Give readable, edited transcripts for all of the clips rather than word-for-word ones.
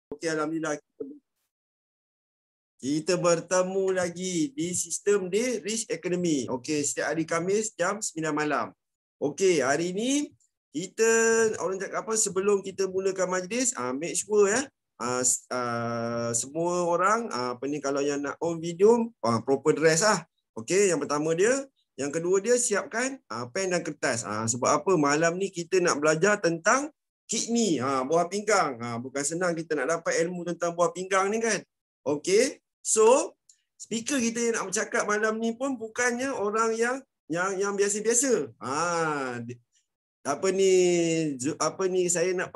Okey, alhamdulillah kita bertemu lagi di sistem di Rich Academy. Okey, setiap hari Khamis jam 9 malam. Okey, hari ini kita orang cakap apa sebelum kita mulakan majlis, make sure ya semua orang apa ni kalau yang nak on video proper dress lah. Okey, yang pertama dia, yang kedua dia siapkan pen dan kertas. Sebab apa malam ni kita nak belajar tentang kidney, buah pinggang. Bukan senang kita nak dapat ilmu tentang buah pinggang ni kan. Okey. So, speaker kita yang nak bercakap malam ni pun bukannya orang yang biasa-biasa. Apa ni saya nak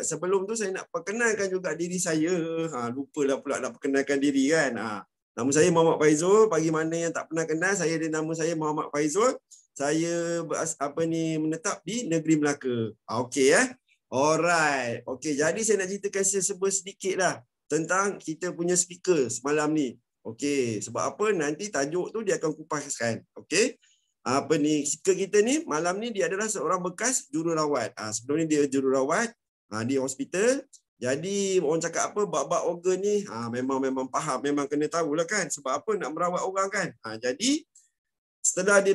sebelum tu saya nak perkenalkan juga diri saya. Lupalah pula nak perkenalkan diri kan. Nama saya Muhammad Faizul. Bagi mana yang tak pernah kenal, nama saya Muhammad Faizul. Saya menetap di Negeri Melaka. Okey ya. Alright. Okey, jadi saya nak ceritakan sedikit lah tentang kita punya speaker semalam ni. Okey, sebab apa nanti tajuk tu dia akan kupaskan. Okey. Speaker kita ni malam ni dia adalah seorang bekas jururawat. Sebelum ni dia jururawat di hospital. Jadi orang cakap apa bab-bab organ ni memang faham, memang kena tahulah kan sebab apa nak merawat orang kan. Jadi setelah dia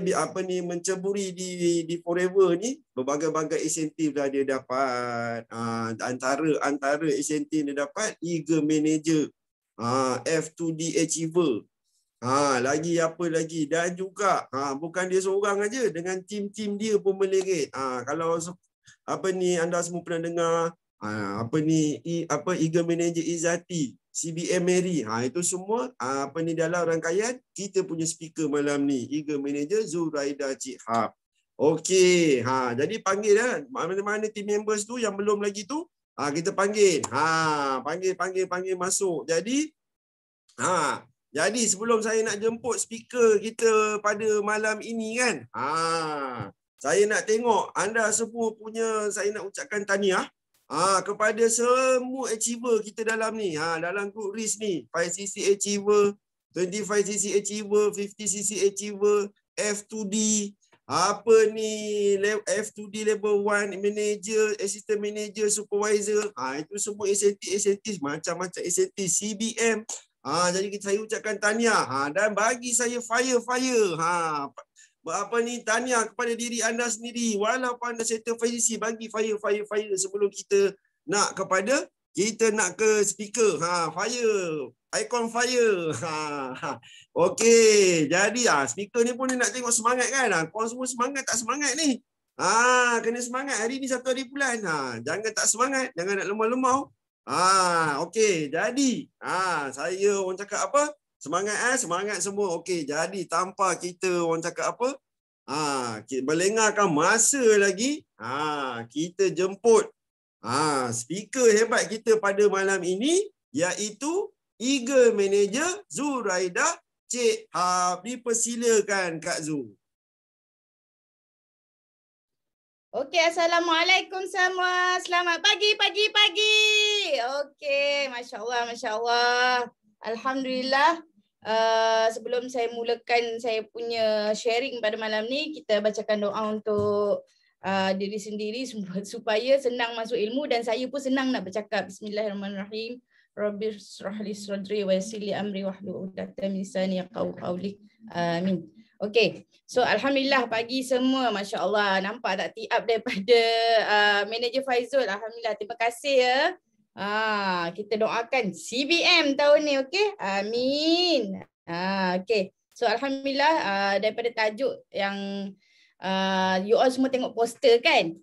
menceburi di Forever ni, berbagai-bagai insentif dah dia dapat. Antara insentif dia dapat Eagle Manager, F2D Achiever. Lagi apa lagi, dan juga bukan dia seorang aja, dengan tim-tim dia pun melirik. Kalau anda semua pernah dengar Eagle Manager Izzati, CBM Mary, itu semua dalam rangkaian kita punya speaker malam ni, Eagle Manager Zuraida Cik Hab. Okey, jadi panggil mana-mana team members tu yang belum lagi tu, kita panggil. Panggil masuk. Jadi sebelum saya nak jemput speaker kita pada malam ini kan, saya nak tengok anda semua punya, saya nak ucapkan tahniah kepada semua achiever kita dalam ni. Dalam group RIS ni, 5cc achiever, 25cc achiever, 50cc achiever, F2D, F2D level 1 manager, assistant manager, supervisor. Itu semua insentif macam-macam insentif, CBM. Jadi saya ucapkan tahniah dan bagi saya fire. Tahniah kepada diri anda sendiri. Walaupun anda settle 5cc, bagi fire sebelum kita nak ke speaker. Fire. Icon fire. Okey, jadi speaker ni pun dia nak tengok semangat kan. Korang semua semangat tak semangat ni? Kena semangat. Hari ni 1 hari bulan. Jangan tak semangat, jangan nak lemau-lemau. Okey, jadi saya orang cakap apa? Semangat semua. Okey, jadi tanpa kita orang cakap apa? Berlengahkan masa lagi, kita jemput speaker hebat kita pada malam ini, iaitu Eagle Manager Zuraida Cik Hab. Dipersilakan Kak Zu. Okey, Assalamualaikum semua. Selamat pagi. Okey, Masya Allah. Alhamdulillah. Sebelum saya mulakan saya punya sharing pada malam ni, kita bacakan doa untuk diri sendiri supaya senang masuk ilmu dan saya pun senang nak bercakap. Bismillahirrahmanirrahim. Rabbi shrah li sadri wa yassir li amri wahlul 'uqdatam min lisani yafqahu qawli. Amin. Okey, so alhamdulillah pagi semua, Masya Allah. Nampak tak tiap daripada Manager Faizul. Alhamdulillah, terima kasih ya. Kita doakan CBM tahun ni, okey? Amin. Okey, so alhamdulillah daripada tajuk yang you all semua tengok poster kan?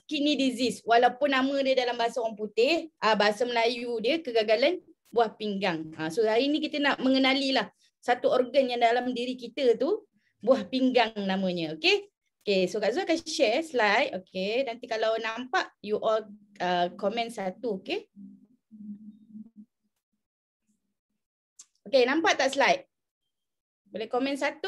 Kidney disease. Walaupun nama dia dalam bahasa orang putih, bahasa Melayu dia kegagalan buah pinggang. So hari ni kita nak mengenali lah satu organ yang dalam diri kita tu, buah pinggang namanya. Okay. Okay, so Kak Zul akan share slide. Okay, nanti kalau nampak you all komen satu. Okay. Okay, nampak tak slide? Boleh komen satu?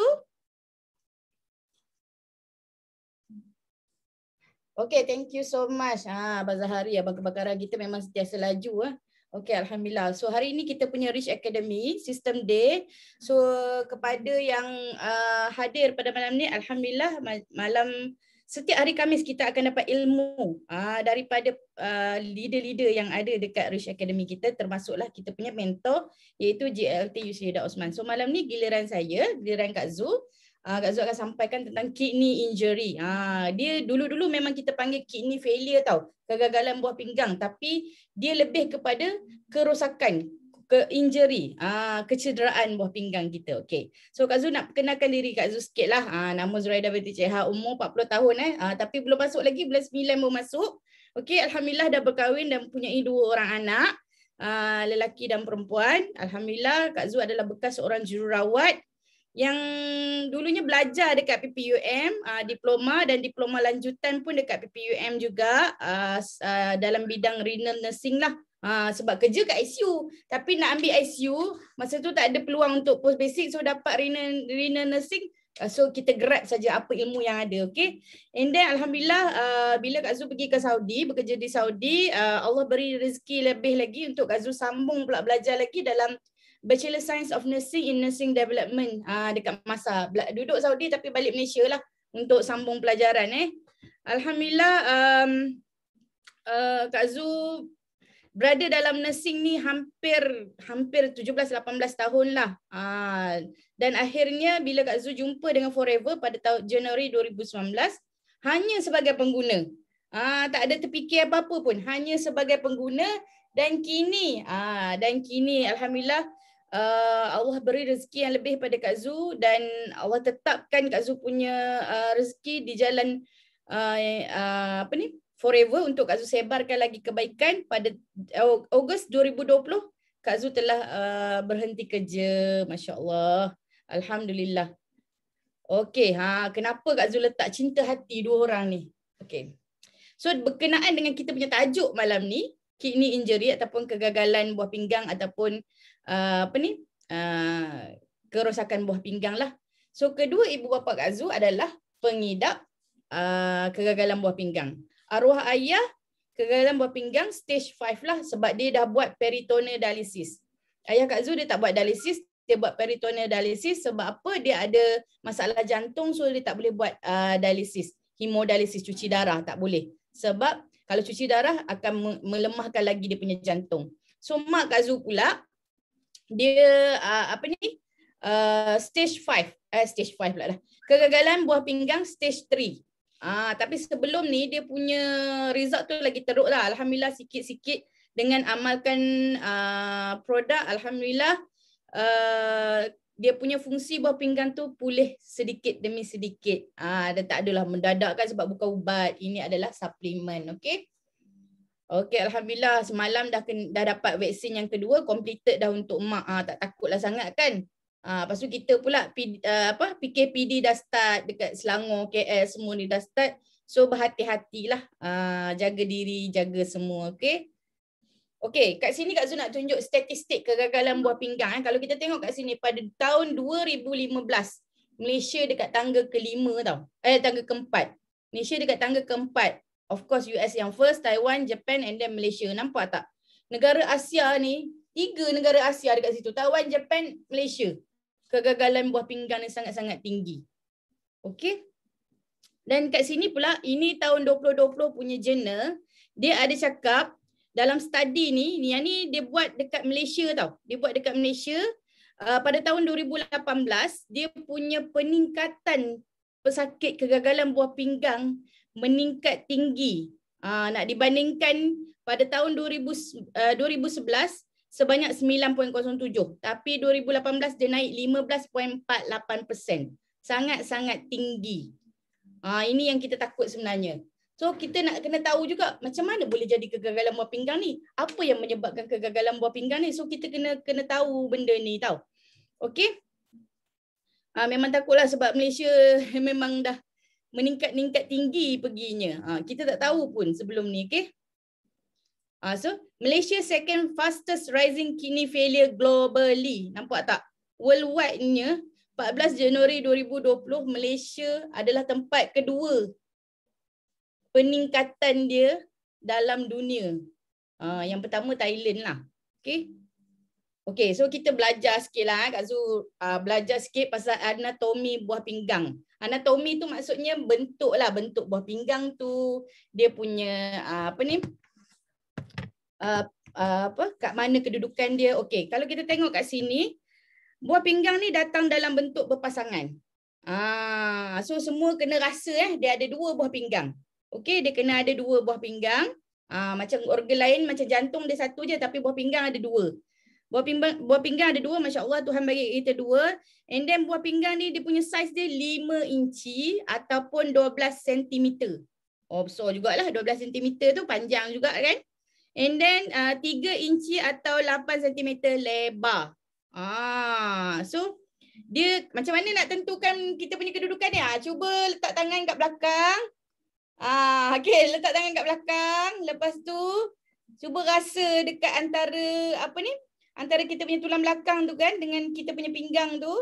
Okay, thank you so much. Abang Zahari, Abang Kebakaran kita memang sentiasa laju. Okey, alhamdulillah. So hari ini kita punya Rich Academy System Day. So kepada yang hadir pada malam ni, alhamdulillah malam setiap hari Khamis kita akan dapat ilmu daripada leader-leader yang ada dekat Rish Academy kita, termasuklah kita punya mentor iaitu JLT Yusri Rida Osman. So malam ni giliran saya, giliran Kak Zul. Kak Zul akan sampaikan tentang kidney injury. Dia dulu-dulu memang kita panggil kidney failure tau, kegagalan buah pinggang, tapi dia lebih kepada kerosakan, injury, kecederaan buah pinggang kita. Okey. So Kak Zul nak perkenalkan diri Kak Zul sikit lah. Nama Zuraida binti Cheha, umur 40 tahun tapi belum masuk lagi, bulan 9 baru masuk. Okey, alhamdulillah dah berkahwin dan mempunyai 2 orang anak, lelaki dan perempuan. Alhamdulillah Kak Zul adalah bekas seorang jururawat yang dulunya belajar dekat PPUM, diploma dan diploma lanjutan pun dekat PPUM juga, dalam bidang renal nursing lah. Sebab kerja kat ICU, tapi nak ambil ICU masa tu tak ada peluang untuk post basic, so dapat renal nursing, so kita grab saja apa ilmu yang ada. Okay, and then alhamdulillah bila Kak Zul pergi ke Saudi, bekerja di Saudi, Allah beri rezeki lebih lagi untuk Kak Zul sambung pula belajar lagi dalam Bachelor Science of Nursing in Nursing Development dekat masa duduk Saudi tapi balik Malaysia lah untuk sambung pelajaran. Alhamdulillah Kak Zul berada dalam nursing ni hampir 17-18 tahun lah. Dan akhirnya bila Kak Zul jumpa dengan Forever pada tahun Januari 2019, hanya sebagai pengguna. Tak ada terfikir apa-apa pun, hanya sebagai pengguna. Dan kini alhamdulillah Allah beri rezeki yang lebih pada Kak Zul, dan Allah tetapkan Kak Zul punya rezeki di jalan Forever untuk Kak Zul sebarkan lagi kebaikan. Pada Ogos 2020 Kak Zul telah berhenti kerja, masya-Allah. Alhamdulillah. Okey, kenapa Kak Zul letak cinta hati 2 orang ni? Okey. So berkenaan dengan kita punya tajuk malam ni, kidney injury ataupun kegagalan buah pinggang ataupun kerosakan buah pinggang lah. So kedua ibu bapa Kak Zul adalah pengidap kegagalan buah pinggang. Arwah ayah kegagalan buah pinggang stage 5 lah, sebab dia dah buat peritoneal dialisis. Ayah Kak Zul dia tak buat dialisis, dia buat peritoneal dialisis sebab apa? Dia ada masalah jantung, so dia tak boleh buat dialisis, hemodialisis, cuci darah tak boleh. Sebab kalau cuci darah akan melemahkan lagi dia punya jantung. So mak Kak Zul pula dia stage 5 pula dah. Kegagalan buah pinggang stage 3. Tapi sebelum ni dia punya result tu lagi teruk lah. Alhamdulillah sikit-sikit dengan amalkan produk, alhamdulillah dia punya fungsi buah pinggang tu pulih sedikit demi sedikit. Dan tak adalah mendadak kan, sebab bukan ubat. Ini adalah suplemen. Okey. Okey, alhamdulillah semalam dah dapat vaksin yang kedua, completed dah untuk mak. Tak takutlah sangat kan. Lepas tu kita pula PKPD dah start dekat Selangor, KL semua ni dah start. So berhati-hatilah, jaga diri, jaga semua. Okey. Okey, kat sini Kak Zul nak tunjuk statistik kegagalan buah pinggang. Kalau kita tengok kat sini pada tahun 2015, Malaysia dekat tangga ke-5 tau. Tangga ke-4. Malaysia dekat tangga ke-4. Of course US yang first, Taiwan, Japan and then Malaysia. Nampak tak? Negara Asia ni, 3 negara Asia dekat situ. Taiwan, Japan, Malaysia. Kegagalan buah pinggang ni sangat-sangat tinggi. Okey. Dan kat sini pula, ini tahun 2020 punya jurnal, dia ada cakap dalam study ni, yang ni dia buat dekat Malaysia tau. Dia buat dekat Malaysia pada tahun 2018, dia punya peningkatan pesakit kegagalan buah pinggang meningkat tinggi. Nak dibandingkan pada tahun 2011 sebanyak 9.07, tapi 2018 dia naik 15.48%. Sangat-sangat tinggi. Ini yang kita takut sebenarnya. So kita nak kena tahu juga macam mana boleh jadi kegagalan buah pinggang ni. Apa yang menyebabkan kegagalan buah pinggang ni? So kita kena tahu benda ni tau. Okey. Memang takutlah sebab Malaysia memang dah meningkat tinggi perginya. Kita tak tahu pun sebelum ni. Okey. So Malaysia second fastest rising kidney failure globally. Nampak tak? Worldwide-nya 14 Januari 2020 Malaysia adalah tempat kedua peningkatan dia dalam dunia. Yang pertama Thailand lah. Okey. Okey, so kita belajar sikit lah. Kak Zul belajar sikit pasal anatomi buah pinggang. Anatomi tu maksudnya bentuk lah, bentuk buah pinggang tu, dia punya kat mana kedudukan dia. Okey, kalau kita tengok kat sini, buah pinggang ni datang dalam bentuk berpasangan. So semua kena rasa dia ada 2 buah pinggang. Okey, dia kena ada 2 buah pinggang. Macam organ lain, macam jantung dia 1 je tapi buah pinggang ada 2. Buah pinggang ada 2, masya-Allah Tuhan bagi kita 2. And then buah pinggang ni dia punya saiz dia 5 inci ataupun 12 cm. Oh besar jugalah, 12 cm tu panjang juga kan. And then 3 inci atau 8 cm lebar. So dia macam mana nak tentukan kita punya kedudukan dia? Cuba letak tangan kat belakang. Okey, letak tangan kat belakang. Lepas tu cuba rasa dekat antara antara kita punya tulang belakang tu kan dengan kita punya pinggang tu.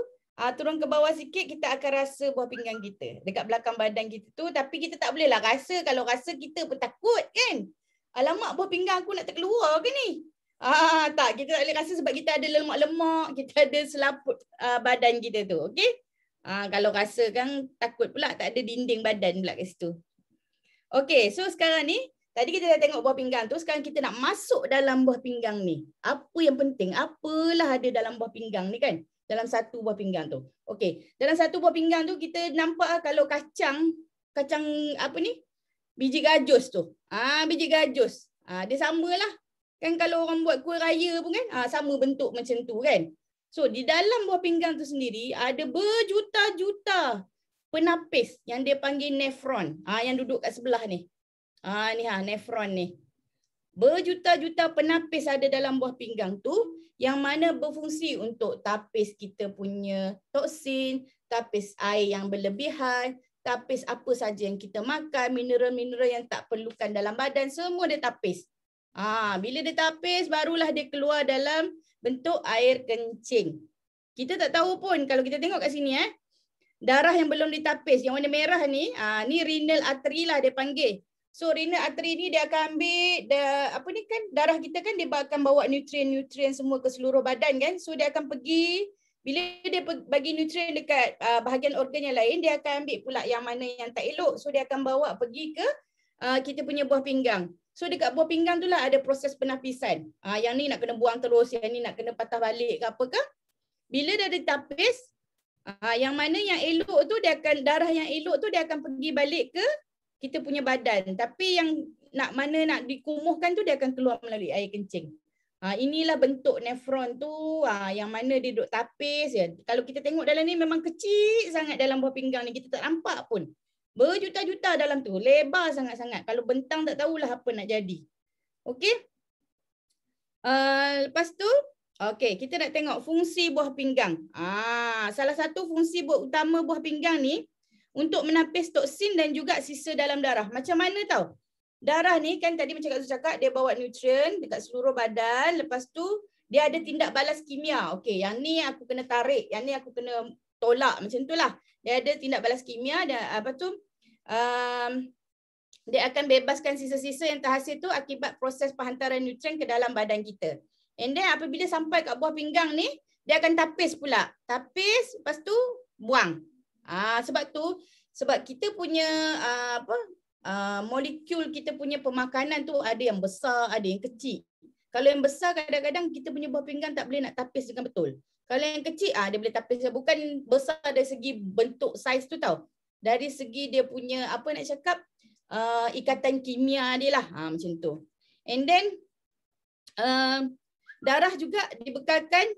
Turun ke bawah sikit kita akan rasa buah pinggang kita dekat belakang badan kita tu, tapi kita tak boleh lah rasa. Kalau rasa kita pun takut kan. Alamak, buah pinggang aku nak terkeluar ke ni? Tak, kita tak boleh rasa sebab kita ada lemak-lemak, kita ada selaput badan kita tu. Okey? Kalau rasa kan takut pula tak ada dinding badan pula kat situ. Okey, so sekarang ni tadi kita dah tengok buah pinggang tu, sekarang kita nak masuk dalam buah pinggang ni. Apa yang penting? Apalah ada dalam buah pinggang ni kan? Dalam satu buah pinggang tu. Okey, dalam satu buah pinggang tu kita nampak kalau kacang biji gajus tu. Biji gajus. Dia samalah. Kan kalau orang buat kuih raya pun kan, sama bentuk macam tu kan. So di dalam buah pinggang tu sendiri ada berjuta-juta penapis yang dia panggil nefron. Yang duduk kat sebelah ni. Nefron ni. Berjuta-juta penapis ada dalam buah pinggang tu yang mana berfungsi untuk tapis kita punya toksin, tapis air yang berlebihan, tapis apa saja yang kita makan, mineral-mineral yang tak perlukan dalam badan, semua dia tapis. Bila dia tapis barulah dia keluar dalam bentuk air kencing. Kita tak tahu pun kalau kita tengok kat sini darah yang belum ditapis, yang warna merah ni, ni renal artery lah dia panggil. So renal artery ni dia akan ambil darah kita kan dia akan bawa nutrien-nutrien semua ke seluruh badan kan. So dia akan pergi, bila dia bagi nutrien dekat bahagian organ yang lain, dia akan ambil pula yang mana yang tak elok. So dia akan bawa pergi ke kita punya buah pinggang. So dekat buah pinggang tu lah ada proses penapisan. Yang ni nak kena buang terus, yang ni nak kena patah balik ke apa ke. Bila dah ditapis, yang mana yang elok tu darah yang elok tu dia akan pergi balik ke kita punya badan. Tapi yang nak dikumuhkan tu dia akan keluar melalui air kencing. Inilah bentuk nefron tu, yang mana dia duduk tapis. Kalau kita tengok dalam ni memang kecil sangat dalam buah pinggang ni. Kita tak nampak pun. Berjuta-juta dalam tu. Lebar sangat-sangat. Kalau bentang tak tahulah apa nak jadi. Okey. Lepas tu, okey, kita nak tengok fungsi buah pinggang. Salah satu fungsi utama buah pinggang ni untuk menapis toksin dan juga sisa dalam darah. Macam mana tahu? Darah ni kan tadi macam Kak Zu cakap, dia bawa nutrien dekat seluruh badan. Lepas tu dia ada tindak balas kimia. Okey, yang ni aku kena tarik, yang ni aku kena tolak, macam tu lah. Dia ada tindak balas kimia dan dia akan bebaskan sisa-sisa yang terhasil tu akibat proses penghantaran nutrien ke dalam badan kita. And then apabila sampai kat buah pinggang ni, dia akan tapis pula. Tapis, lepas tu buang. Sebab kita punya molekul kita punya pemakanan tu ada yang besar, ada yang kecil. Kalau yang besar kadang-kadang kita punya buah pinggang tak boleh nak tapis dengan betul. Kalau yang kecil dia boleh tapis. Bukan besar dari segi bentuk saiz tu tau. Dari segi dia punya ikatan kimia dia lah. Macam tu. And then darah juga dibekalkan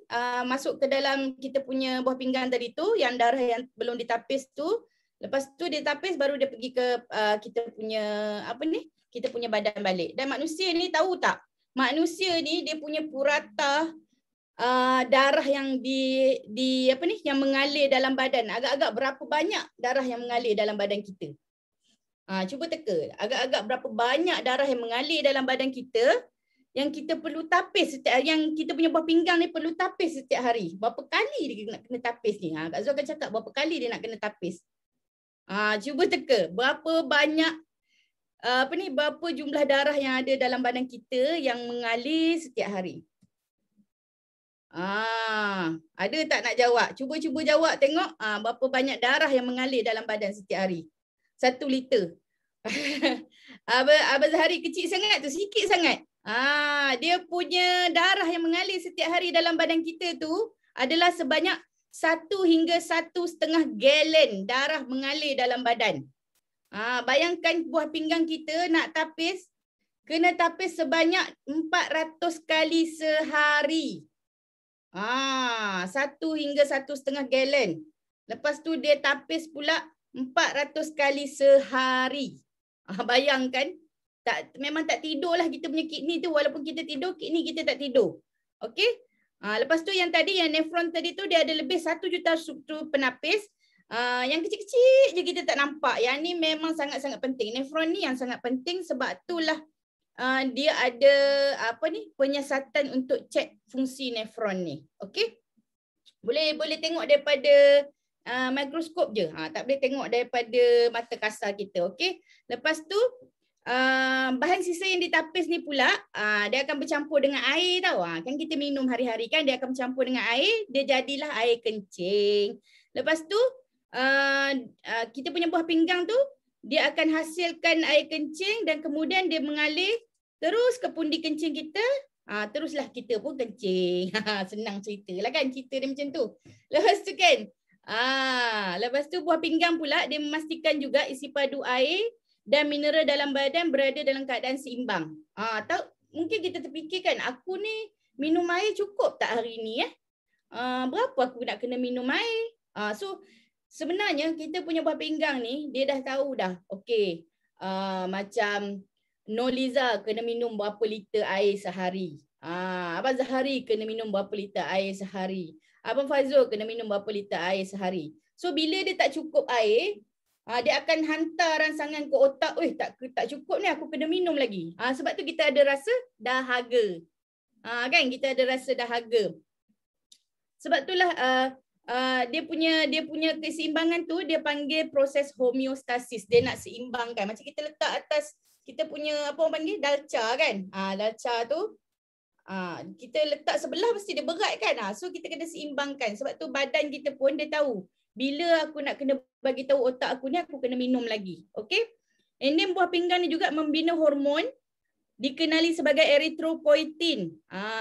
masuk ke dalam kita punya buah pinggang tadi tu, yang darah yang belum ditapis tu. Lepas tu dia tapis baru dia pergi ke kita punya badan balik. Dan manusia ni tahu tak? Manusia ni dia punya purata darah yang yang mengalir dalam badan. Agak-agak berapa banyak darah yang mengalir dalam badan kita? Cuba teka. Agak-agak berapa banyak darah yang mengalir dalam badan kita yang kita perlu tapis yang kita punya buah pinggang ni perlu tapis setiap hari. Berapa kali dia nak kena tapis ni? Kak Zu akan cakap berapa kali dia nak kena tapis. Cuba teka berapa banyak berapa jumlah darah yang ada dalam badan kita yang mengalir setiap hari. Ada tak nak jawab? Cuba jawab tengok berapa banyak darah yang mengalir dalam badan setiap hari. 1 liter. Abang Zahari kecil sangat tu, sikit sangat. Dia punya darah yang mengalir setiap hari dalam badan kita tu adalah sebanyak 1 hingga 1,5 galen darah mengalir dalam badan. Bayangkan buah pinggang kita nak tapis, kena tapis sebanyak 400 kali sehari. 1 hingga 1,5 galen. Lepas tu dia tapis pula 400 kali sehari. Bayangkan, memang tak tidurlah kita punya kidney tu. Walaupun kita tidur, kidney kita tak tidur. Okey? Lepas tu yang tadi, yang nefron tadi tu dia ada lebih 1 juta struktur penapis. Yang kecil-kecil je kita tak nampak. Yang ni memang sangat-sangat penting. Nefron ni yang sangat penting sebab itulah dia ada penyiasatan untuk cek fungsi nefron ni. Okey? Boleh tengok daripada mikroskop je. Tak boleh tengok daripada mata kasar kita. Okey? Lepas tu bahan sisa yang ditapis ni pula dia akan bercampur dengan air tau. Kan kita minum hari-hari kan, dia akan bercampur dengan air, dia jadilah air kencing. Lepas tu kita punya buah pinggang tu dia akan hasilkan air kencing dan kemudian dia mengalir terus ke pundi kencing kita. Teruslah kita pun kencing. Senang ceritalah kan, cerita dia macam tu. Lepas tu kan, lepas tu buah pinggang pula dia memastikan juga isi padu air dan mineral dalam badan berada dalam keadaan seimbang. Mungkin kita terfikirkan, aku ni minum air cukup tak hari ni? Berapa aku nak kena minum air? So sebenarnya kita punya buah pinggang ni dia dah tahu dah. Okey, macam Noliza kena minum berapa liter air sehari. Abang Zahari kena minum berapa liter air sehari. Abang Fazul kena minum berapa liter air sehari. So bila dia tak cukup air, dia akan hantar rangsangan ke otak, tak cukup ni, aku kena minum lagi. Sebab tu kita ada rasa dahaga. Kan kita ada rasa dahaga. Sebab itulah dia punya keseimbangan tu dia panggil proses homeostasis. Dia nak seimbangkan. Macam kita letak atas kita punya apa orang panggil dalca kan. Dalca tu kita letak sebelah mesti dia berat kan. So kita kena seimbangkan. Sebab tu badan kita pun dia tahu bila aku nak kena bagi tahu otak aku ni aku kena minum lagi. Okey? And then buah pinggang ni juga membina hormon dikenali sebagai erythropoietin.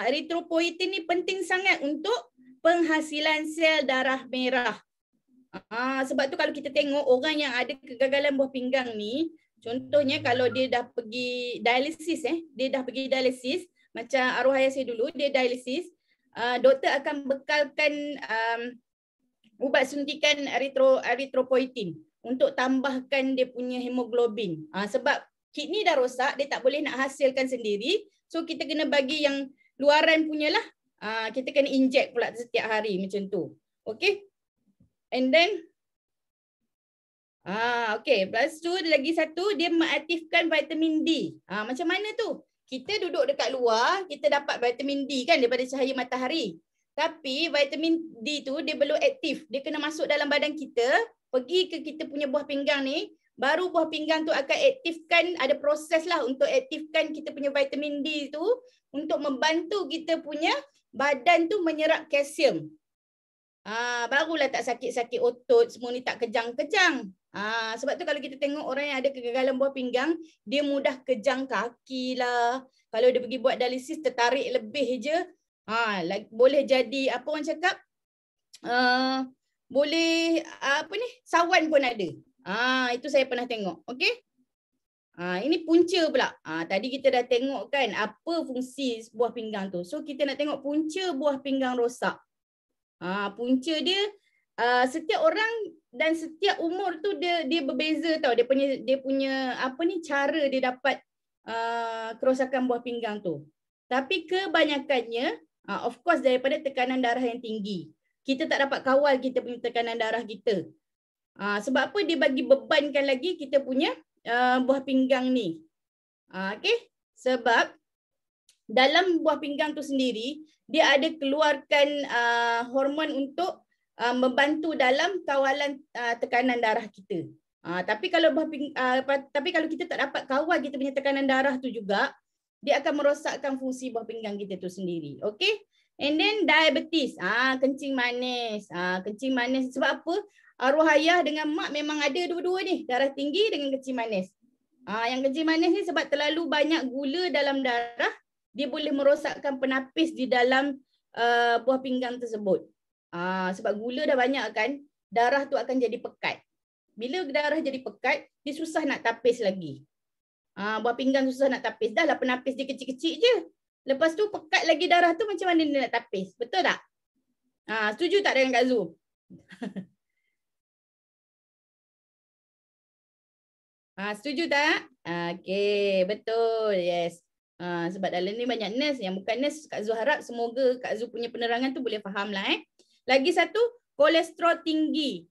Erythropoietin ni penting sangat untuk penghasilan sel darah merah. Sebab tu kalau kita tengok orang yang ada kegagalan buah pinggang ni, contohnya kalau dia dah pergi dialisis, macam arwah ayah saya dulu, dia dialisis, doktor akan bekalkan ubat suntikan erythropoietin untuk tambahkan dia punya hemoglobin. Sebab kidney dah rosak, dia tak boleh nak hasilkan sendiri. So kita kena bagi yang luaran punyalah. Kita kena inject pula setiap hari macam tu. Okay. And then okay. Lepas tu lagi satu, dia mengaktifkan vitamin D. Macam mana tu? Kita duduk dekat luar, kita dapat vitamin D kan daripada cahaya matahari. Tapi vitamin D tu dia belum aktif. Dia kena masuk dalam badan kita, pergi ke kita punya buah pinggang ni, baru buah pinggang tu akan aktifkan, ada proses lah untuk aktifkan kita punya vitamin D tu untuk membantu kita punya badan tu menyerap kalsium. Barulah tak sakit-sakit otot, semua ni tak kejang-kejang. Sebab tu kalau kita tengok orang yang ada kegagalan buah pinggang, dia mudah kejang kaki lah. Kalau dia pergi buat dialisis, tertarik lebih je. Boleh jadi, apa orang cakap, boleh, sawan pun ada. Itu saya pernah tengok. Okay? Ini punca pula. Tadi kita dah tengok kan apa fungsi buah pinggang tu. So kita nak tengok punca buah pinggang rosak. Punca dia setiap orang dan setiap umur tu dia berbeza tau. Dia punya cara dia dapat kerosakan buah pinggang tu. Tapi kebanyakannya of course daripada tekanan darah yang tinggi. Kita tak dapat kawal kita punya tekanan darah kita. Sebab apa dia bagi bebankan lagi kita punya buah pinggang ni. Okay? Sebab dalam buah pinggang tu sendiri, dia ada keluarkan hormon untuk membantu dalam kawalan tekanan darah kita. Tapi kalau kita tak dapat kawal kita punya tekanan darah tu juga, dia akan merosakkan fungsi buah pinggang kita tu sendiri. Okey? And then diabetes. Kencing manis. Kencing manis sebab apa? Arwah ayah dengan mak memang ada dua-dua ni. Darah tinggi dengan kencing manis. Yang kencing manis ni sebab terlalu banyak gula dalam darah, dia boleh merosakkan penapis di dalam buah pinggang tersebut. Sebab gula dah banyak kan, darah tu akan jadi pekat. Bila darah jadi pekat, dia susah nak tapis lagi. Buah pinggang susah nak tapis. Dah lah penapis dia kecil-kecil je. Lepas tu pekat lagi darah tu, macam mana dia nak tapis? Betul tak? Setuju tak dengan Kak Zu? Setuju tak? Okey, betul. Yes. Sebab dalam ni banyak nurse. Yang bukan nurse, Kak Zu harap semoga Kak Zu punya penerangan tu boleh faham lah. Lagi satu, kolesterol tinggi.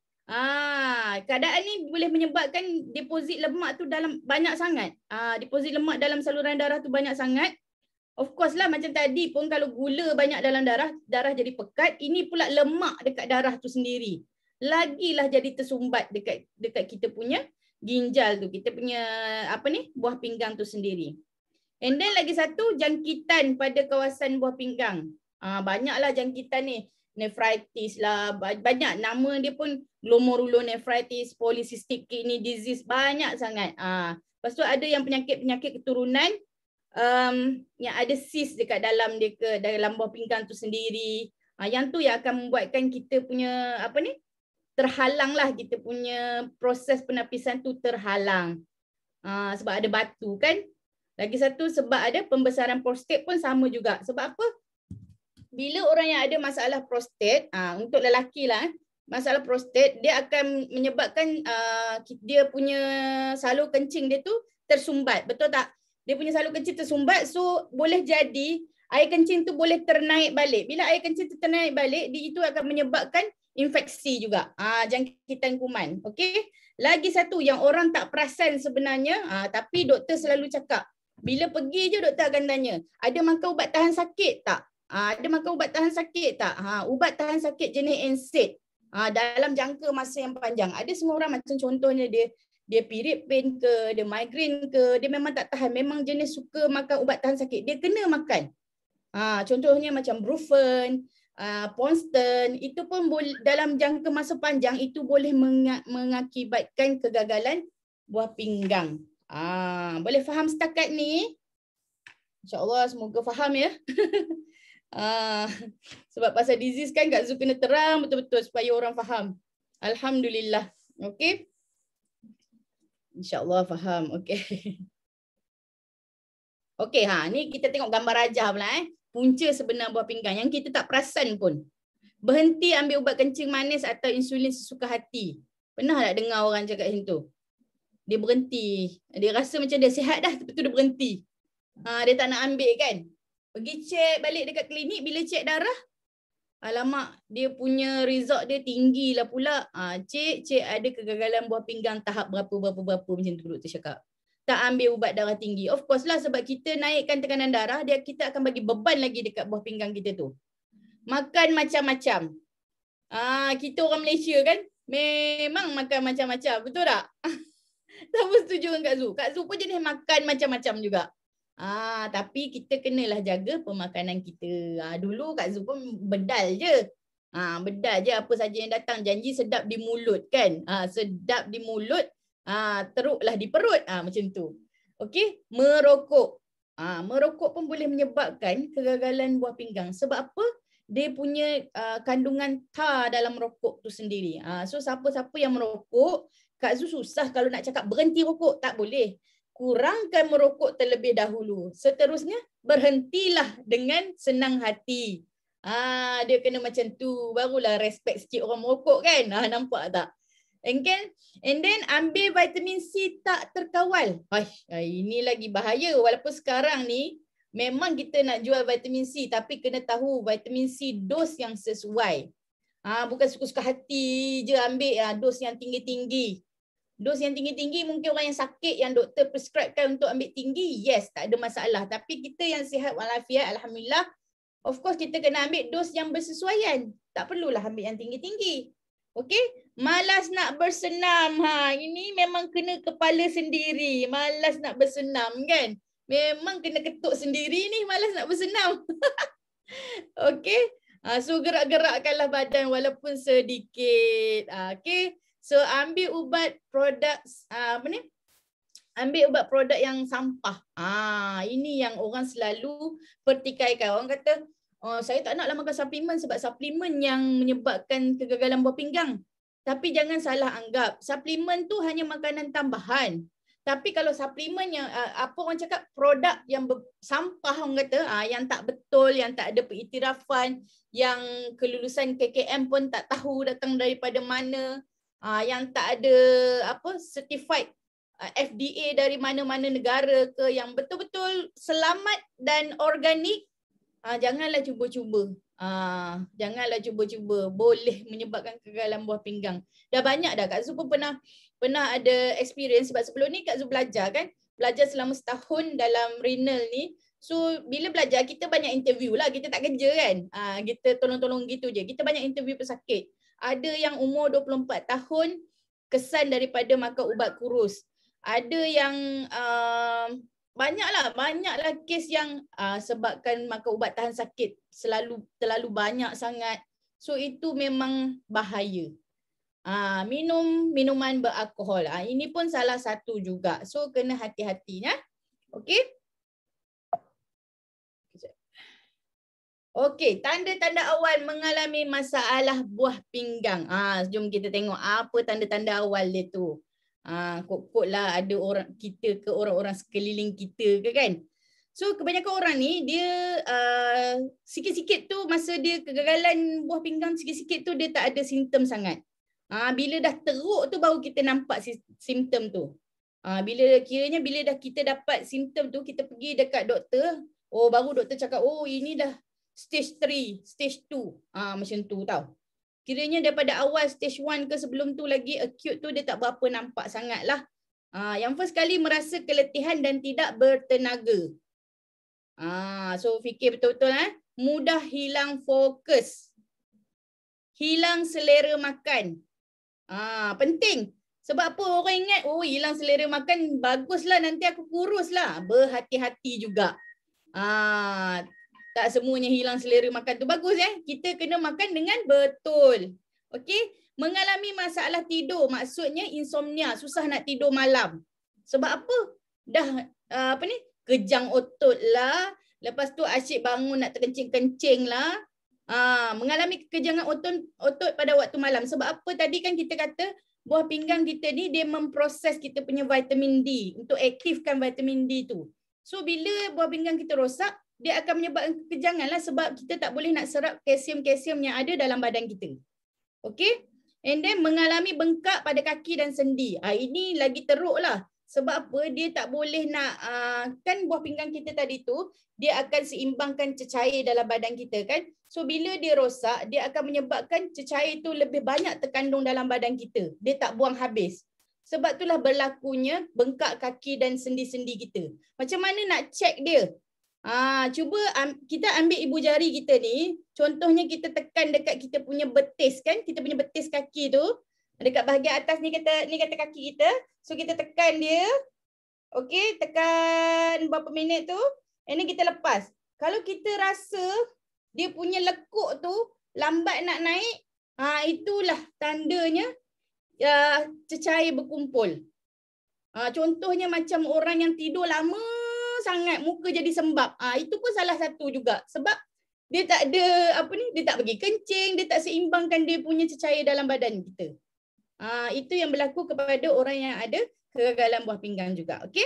Keadaan ni boleh menyebabkan deposit lemak tu dalam banyak sangat. Deposit lemak dalam saluran darah tu banyak sangat. Of course lah, macam tadi pun kalau gula banyak dalam darah, darah jadi pekat. Ini pula lemak dekat darah tu sendiri. Lagilah jadi tersumbat dekat kita punya ginjal tu. Kita punya buah pinggang tu sendiri. And then lagi satu, jangkitan pada kawasan buah pinggang. Banyaklah jangkitan ni. Nephritis lah, banyak nama dia pun, glomerulonephritis, polycystic kidney disease, banyak sangat. Lepas tu ada yang penyakit-penyakit keturunan yang ada cyst dekat dalam dia ke dalam buah pinggang tu sendiri. Yang tu yang akan membuatkan kita punya terhalang lah, kita punya proses penapisan tu terhalang. Sebab ada batu kan. Lagi satu sebab ada pembesaran prostat pun sama juga. Sebab apa? Bila orang yang ada masalah prostat, untuk lelaki lah, masalah prostat, dia akan menyebabkan dia punya salur kencing dia tu tersumbat. Betul tak? Dia punya salur kencing tersumbat, so boleh jadi air kencing tu boleh ternaik balik. Bila air kencing tu ternaik balik, itu akan menyebabkan infeksi juga, jangkitan kuman. Okey. Lagi satu yang orang tak perasan sebenarnya, tapi doktor selalu cakap, bila pergi je doktor akan tanya, ada makan ubat tahan sakit tak? Ada makan ubat tahan sakit tak? Ubat tahan sakit jenis NSAID dalam jangka masa yang panjang. Ada semua orang, macam contohnya dia period pain ke, dia migraine ke, dia memang tak tahan, memang jenis suka makan ubat tahan sakit, dia kena makan. Contohnya macam Brufen, Ponston, itu pun dalam jangka masa panjang itu boleh mengakibatkan kegagalan buah pinggang. Boleh faham setakat ni? InsyaAllah semoga faham ya. Sebab pasal disease kan Kak Zu kena terang betul-betul supaya orang faham. Alhamdulillah. Okey. InsyaAllah faham. Okey. Okey, ni kita tengok gambar rajah pula punca sebenar buah pinggang yang kita tak perasan pun. Berhenti ambil ubat kencing manis atau insulin sesuka hati. Pernah tak dengar orang cakap macam tu? Dia berhenti. Dia rasa macam dia sihat dah, tapi tu dia berhenti. Dia tak nak ambil kan. Pergi check balik dekat klinik, bila check darah, alamak, dia punya result dia tinggi lah pula. Cek ada kegagalan buah pinggang tahap berapa macam tu doktor cakap. Tak ambil ubat darah tinggi. Of course lah, sebab kita naikkan tekanan darah, kita akan bagi beban lagi dekat buah pinggang kita tu. Makan macam-macam. Kita orang Malaysia kan, memang makan macam-macam. Betul tak? Siapa setuju dengan Kak Zu? Kak Zu pun jenis makan macam-macam juga. Tapi kita kenalah jaga pemakanan kita. Dulu Kak Zu pun bedal je. Bedal je apa saja yang datang. Janji sedap di mulut kan. Sedap di mulut, teruklah di perut. Macam tu. Okey, merokok. Merokok pun boleh menyebabkan kegagalan buah pinggang. Sebab apa? Dia punya kandungan tar dalam rokok tu sendiri. So siapa-siapa yang merokok, Kak Zu susah kalau nak cakap berhenti rokok. Tak boleh. Kurangkan merokok terlebih dahulu. Seterusnya, berhentilah dengan senang hati. Dia kena macam tu. Barulah respect sikit orang merokok kan. Nampak tak? And then ambil vitamin C tak terkawal. Ini lagi bahaya. Walaupun sekarang ni, memang kita nak jual vitamin C. Tapi kena tahu vitamin C dos yang sesuai. Bukan suka-suka hati je ambil dos yang tinggi-tinggi. Dos yang tinggi-tinggi mungkin orang yang sakit yang doktor prescribekan untuk ambil tinggi, yes, tak ada masalah. Tapi kita yang sihat walafiat, alhamdulillah, of course kita kena ambil dos yang bersesuaian. Tak perlulah ambil yang tinggi-tinggi. Okey? Malas nak bersenam. Ini memang kena kepala sendiri. Malas nak bersenam kan? Memang kena ketuk sendiri ni malas nak bersenam. Okey. So gerak-gerakkanlah badan walaupun sedikit. Okey. So ambil ubat produk ambil ubat produk yang sampah. Ini yang orang selalu pertikaikan. Orang kata, saya tak naklah makan suplemen sebab suplemen yang menyebabkan kegagalan buah pinggang. Tapi jangan salah anggap, suplemen tu hanya makanan tambahan. Tapi kalau suplemen yang apa orang cakap produk yang sampah orang kata, yang tak betul, yang tak ada pengiktirafan, yang kelulusan KKM pun tak tahu datang daripada mana, yang tak ada apa certified FDA dari mana-mana negara ke, yang betul-betul selamat dan organik, janganlah cuba-cuba. Janganlah cuba-cuba, boleh menyebabkan kegagalan buah pinggang. Dah banyak dah Kak Zu pun pernah ada experience, sebab sebelum ni Kak Zu belajar kan, belajar selama setahun dalam renal ni. So bila belajar kita banyak interview lah, kita tak kerja kan. Kita tolong-tolong gitu je. Kita banyak interview pesakit. Ada yang umur 24 tahun kesan daripada makan ubat kurus. Ada yang banyaklah kes yang sebabkan makan ubat tahan sakit terlalu banyak sangat. So itu memang bahaya. Minum minuman beralkohol. Ini pun salah satu juga. So kena hati-hati ya. Okey. Okey, tanda-tanda awal mengalami masalah buah pinggang. Jom kita tengok apa tanda-tanda awal dia tu. Kok lah ada orang kita ke orang-orang sekeliling kita ke kan. So kebanyakan orang ni dia sikit-sikit tu masa dia kegagalan buah pinggang, sikit-sikit tu dia tak ada simptom sangat. Bila dah teruk tu baru kita nampak simptom tu. Bila dah kita dapat simptom tu, kita pergi dekat doktor, baru doktor cakap ini dah stage 3, stage 2. Macam tu tau. Kiranya daripada awal stage 1 ke sebelum tu lagi acute tu dia tak berapa nampak sangat lah. Yang first kali merasa keletihan dan tidak bertenaga. So fikir betul-betul mudah hilang fokus. Hilang selera makan. Penting. Sebab apa orang ingat, hilang selera makan baguslah nanti aku kurus lah. Berhati-hati juga. Tak semuanya hilang selera makan tu bagus Kita kena makan dengan betul. Okey, mengalami masalah tidur, maksudnya insomnia, susah nak tidur malam. Sebab apa? Dah kejang otot lah, lepas tu asyik bangun nak terkencing-kencing lah. Mengalami kekejangan otot pada waktu malam. Sebab apa tadi kan kita kata buah pinggang kita ni dia memproses kita punya vitamin D untuk aktifkan vitamin D tu. So bila buah pinggang kita rosak, dia akan menyebabkan kekejangan lah sebab kita tak boleh nak serap kalsium-kalsium yang ada dalam badan kita. Okey? And then mengalami bengkak pada kaki dan sendi. Ini lagi teruk lah. Sebab apa? Dia tak boleh nak, kan buah pinggang kita tadi tu, dia akan seimbangkan cecair dalam badan kita kan. So bila dia rosak, dia akan menyebabkan cecair tu lebih banyak terkandung dalam badan kita. Dia tak buang habis. Sebab itulah berlakunya bengkak kaki dan sendi-sendi kita. Macam mana nak check dia? Cuba kita ambil ibu jari kita ni, contohnya kita tekan dekat kita punya betis kan, kita punya betis kaki tu, dekat bahagian atas ni kata kaki kita. So kita tekan dia. Okey, tekan berapa minit tu, and then kita lepas. Kalau kita rasa dia punya lekuk tu lambat nak naik, itulah tandanya cecair berkumpul. Contohnya macam orang yang tidur lama sangat, muka jadi sembab. Itu pun salah satu juga. Sebab dia tak ada dia tak pergi kencing, dia tak seimbangkan dia punya cecair dalam badan kita. Itu yang berlaku kepada orang yang ada kegagalan buah pinggang juga. Okey?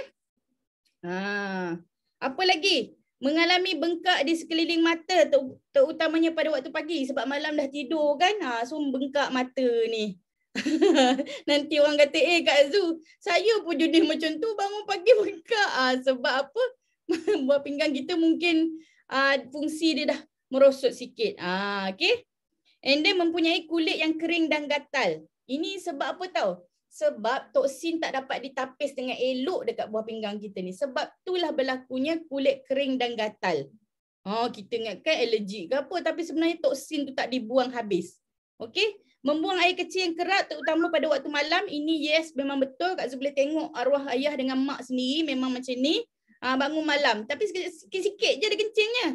Apa lagi? Mengalami bengkak di sekeliling mata, terutamanya pada waktu pagi sebab malam dah tidur kan. So bengkak mata ni. Nanti orang kata, Kak Zu, saya pun jenis macam tu, bangun pagi bengkak. Sebab apa? Buah pinggang kita mungkin fungsi dia dah merosot sikit. Okay? And then mempunyai kulit yang kering dan gatal. Ini sebab apa tahu? Sebab toksin tak dapat ditapis dengan elok dekat buah pinggang kita ni. Sebab itulah berlakunya kulit kering dan gatal. Kita ingatkan alergik ke apa, tapi sebenarnya toksin tu tak dibuang habis. Okay? Membuang air kecil yang kerap terutama pada waktu malam. Ini yes, memang betul. Kak Zu boleh tengok arwah ayah dengan mak sendiri memang macam ni. Bangun malam. Tapi sikit-sikit je ada kencingnya.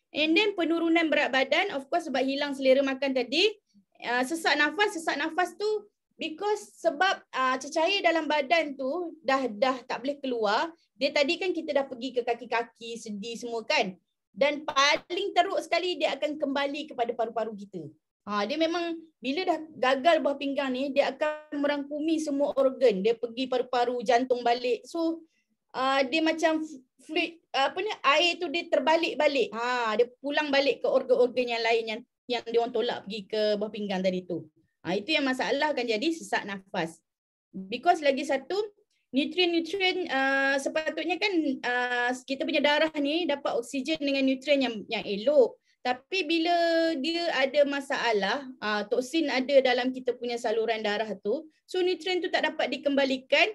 And then penurunan berat badan, of course sebab hilang selera makan tadi. Sesak nafas tu because sebab cecair dalam badan tu dah tak boleh keluar. Dia tadi kan kita dah pergi ke kaki-kaki, sendi semua kan. Dan paling teruk sekali dia akan kembali kepada paru-paru kita. Dia memang bila dah gagal buah pinggang ni, dia akan merangkumi semua organ. Dia pergi paru-paru, jantung balik. So dia macam fluid, air tu dia terbalik-balik. Dia pulang balik ke organ-organ yang lain yang dia orang tolak pergi ke buah pinggang tadi tu. Itu yang masalah akan jadi sesak nafas. Because lagi satu, nutrien-nutrien sepatutnya kan kita punya darah ni dapat oksigen dengan nutrien yang elok. Tapi bila dia ada masalah, toksin ada dalam kita punya saluran darah tu, so nutrien tu tak dapat dikembalikan,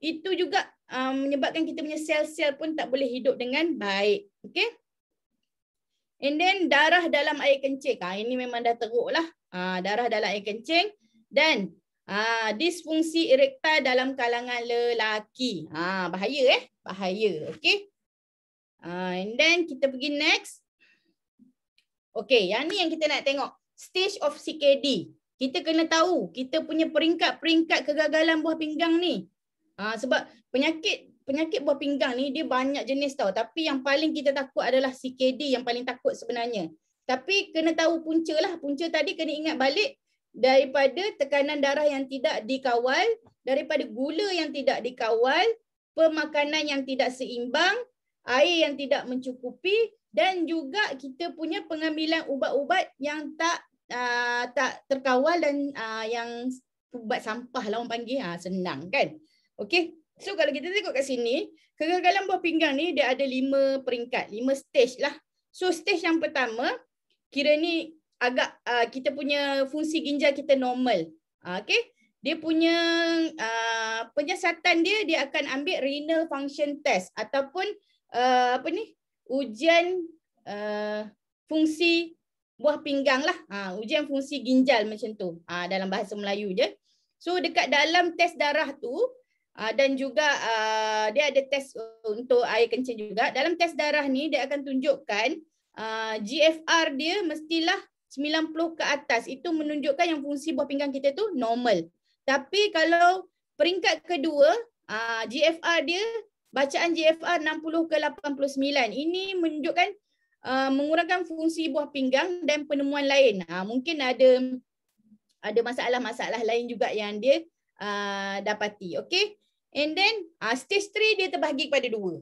itu juga menyebabkan kita punya sel-sel pun tak boleh hidup dengan baik. Okay? And then darah dalam air kencing. Ini memang dah teruk lah. Darah dalam air kencing. Dan disfungsi erektil dalam kalangan lelaki. Bahaya bahaya. Okay? And then kita pergi next. Okay, yang ni yang kita nak tengok. Stage of CKD. Kita kena tahu kita punya peringkat-peringkat kegagalan buah pinggang ni. Sebab penyakit buah pinggang ni dia banyak jenis tau. Tapi yang paling kita takut adalah CKD yang paling takut sebenarnya. Tapi kena tahu punca lah. Punca tadi kena ingat balik daripada tekanan darah yang tidak dikawal, daripada gula yang tidak dikawal, pemakanan yang tidak seimbang, air yang tidak mencukupi, dan juga kita punya pengambilan ubat-ubat yang tak terkawal dan yang ubat sampah lah orang panggil. Senang kan? Okey. So kalau kita tengok kat sini, kegagalan buah pinggang ni dia ada 5 peringkat, 5 stage lah. So stage yang pertama, kira ni agak kita punya fungsi ginjal kita normal. Okey. Dia punya penyiasatan dia akan ambil renal function test ataupun ujian fungsi buah pinggang lah. Ujian fungsi ginjal macam tu. Dalam bahasa Melayu je. So dekat dalam test darah tu dan juga dia ada test untuk air kencing juga. Dalam test darah ni dia akan tunjukkan GFR dia mestilah 90 ke atas. Itu menunjukkan yang fungsi buah pinggang kita tu normal. Tapi kalau peringkat kedua, GFR dia, bacaan GFR 60 ke 89. Ini menunjukkan mengurangkan fungsi buah pinggang dan penemuan lain. Mungkin ada masalah-masalah lain juga yang dia dapati. Okay. And then stage 3 dia terbahagi kepada 2.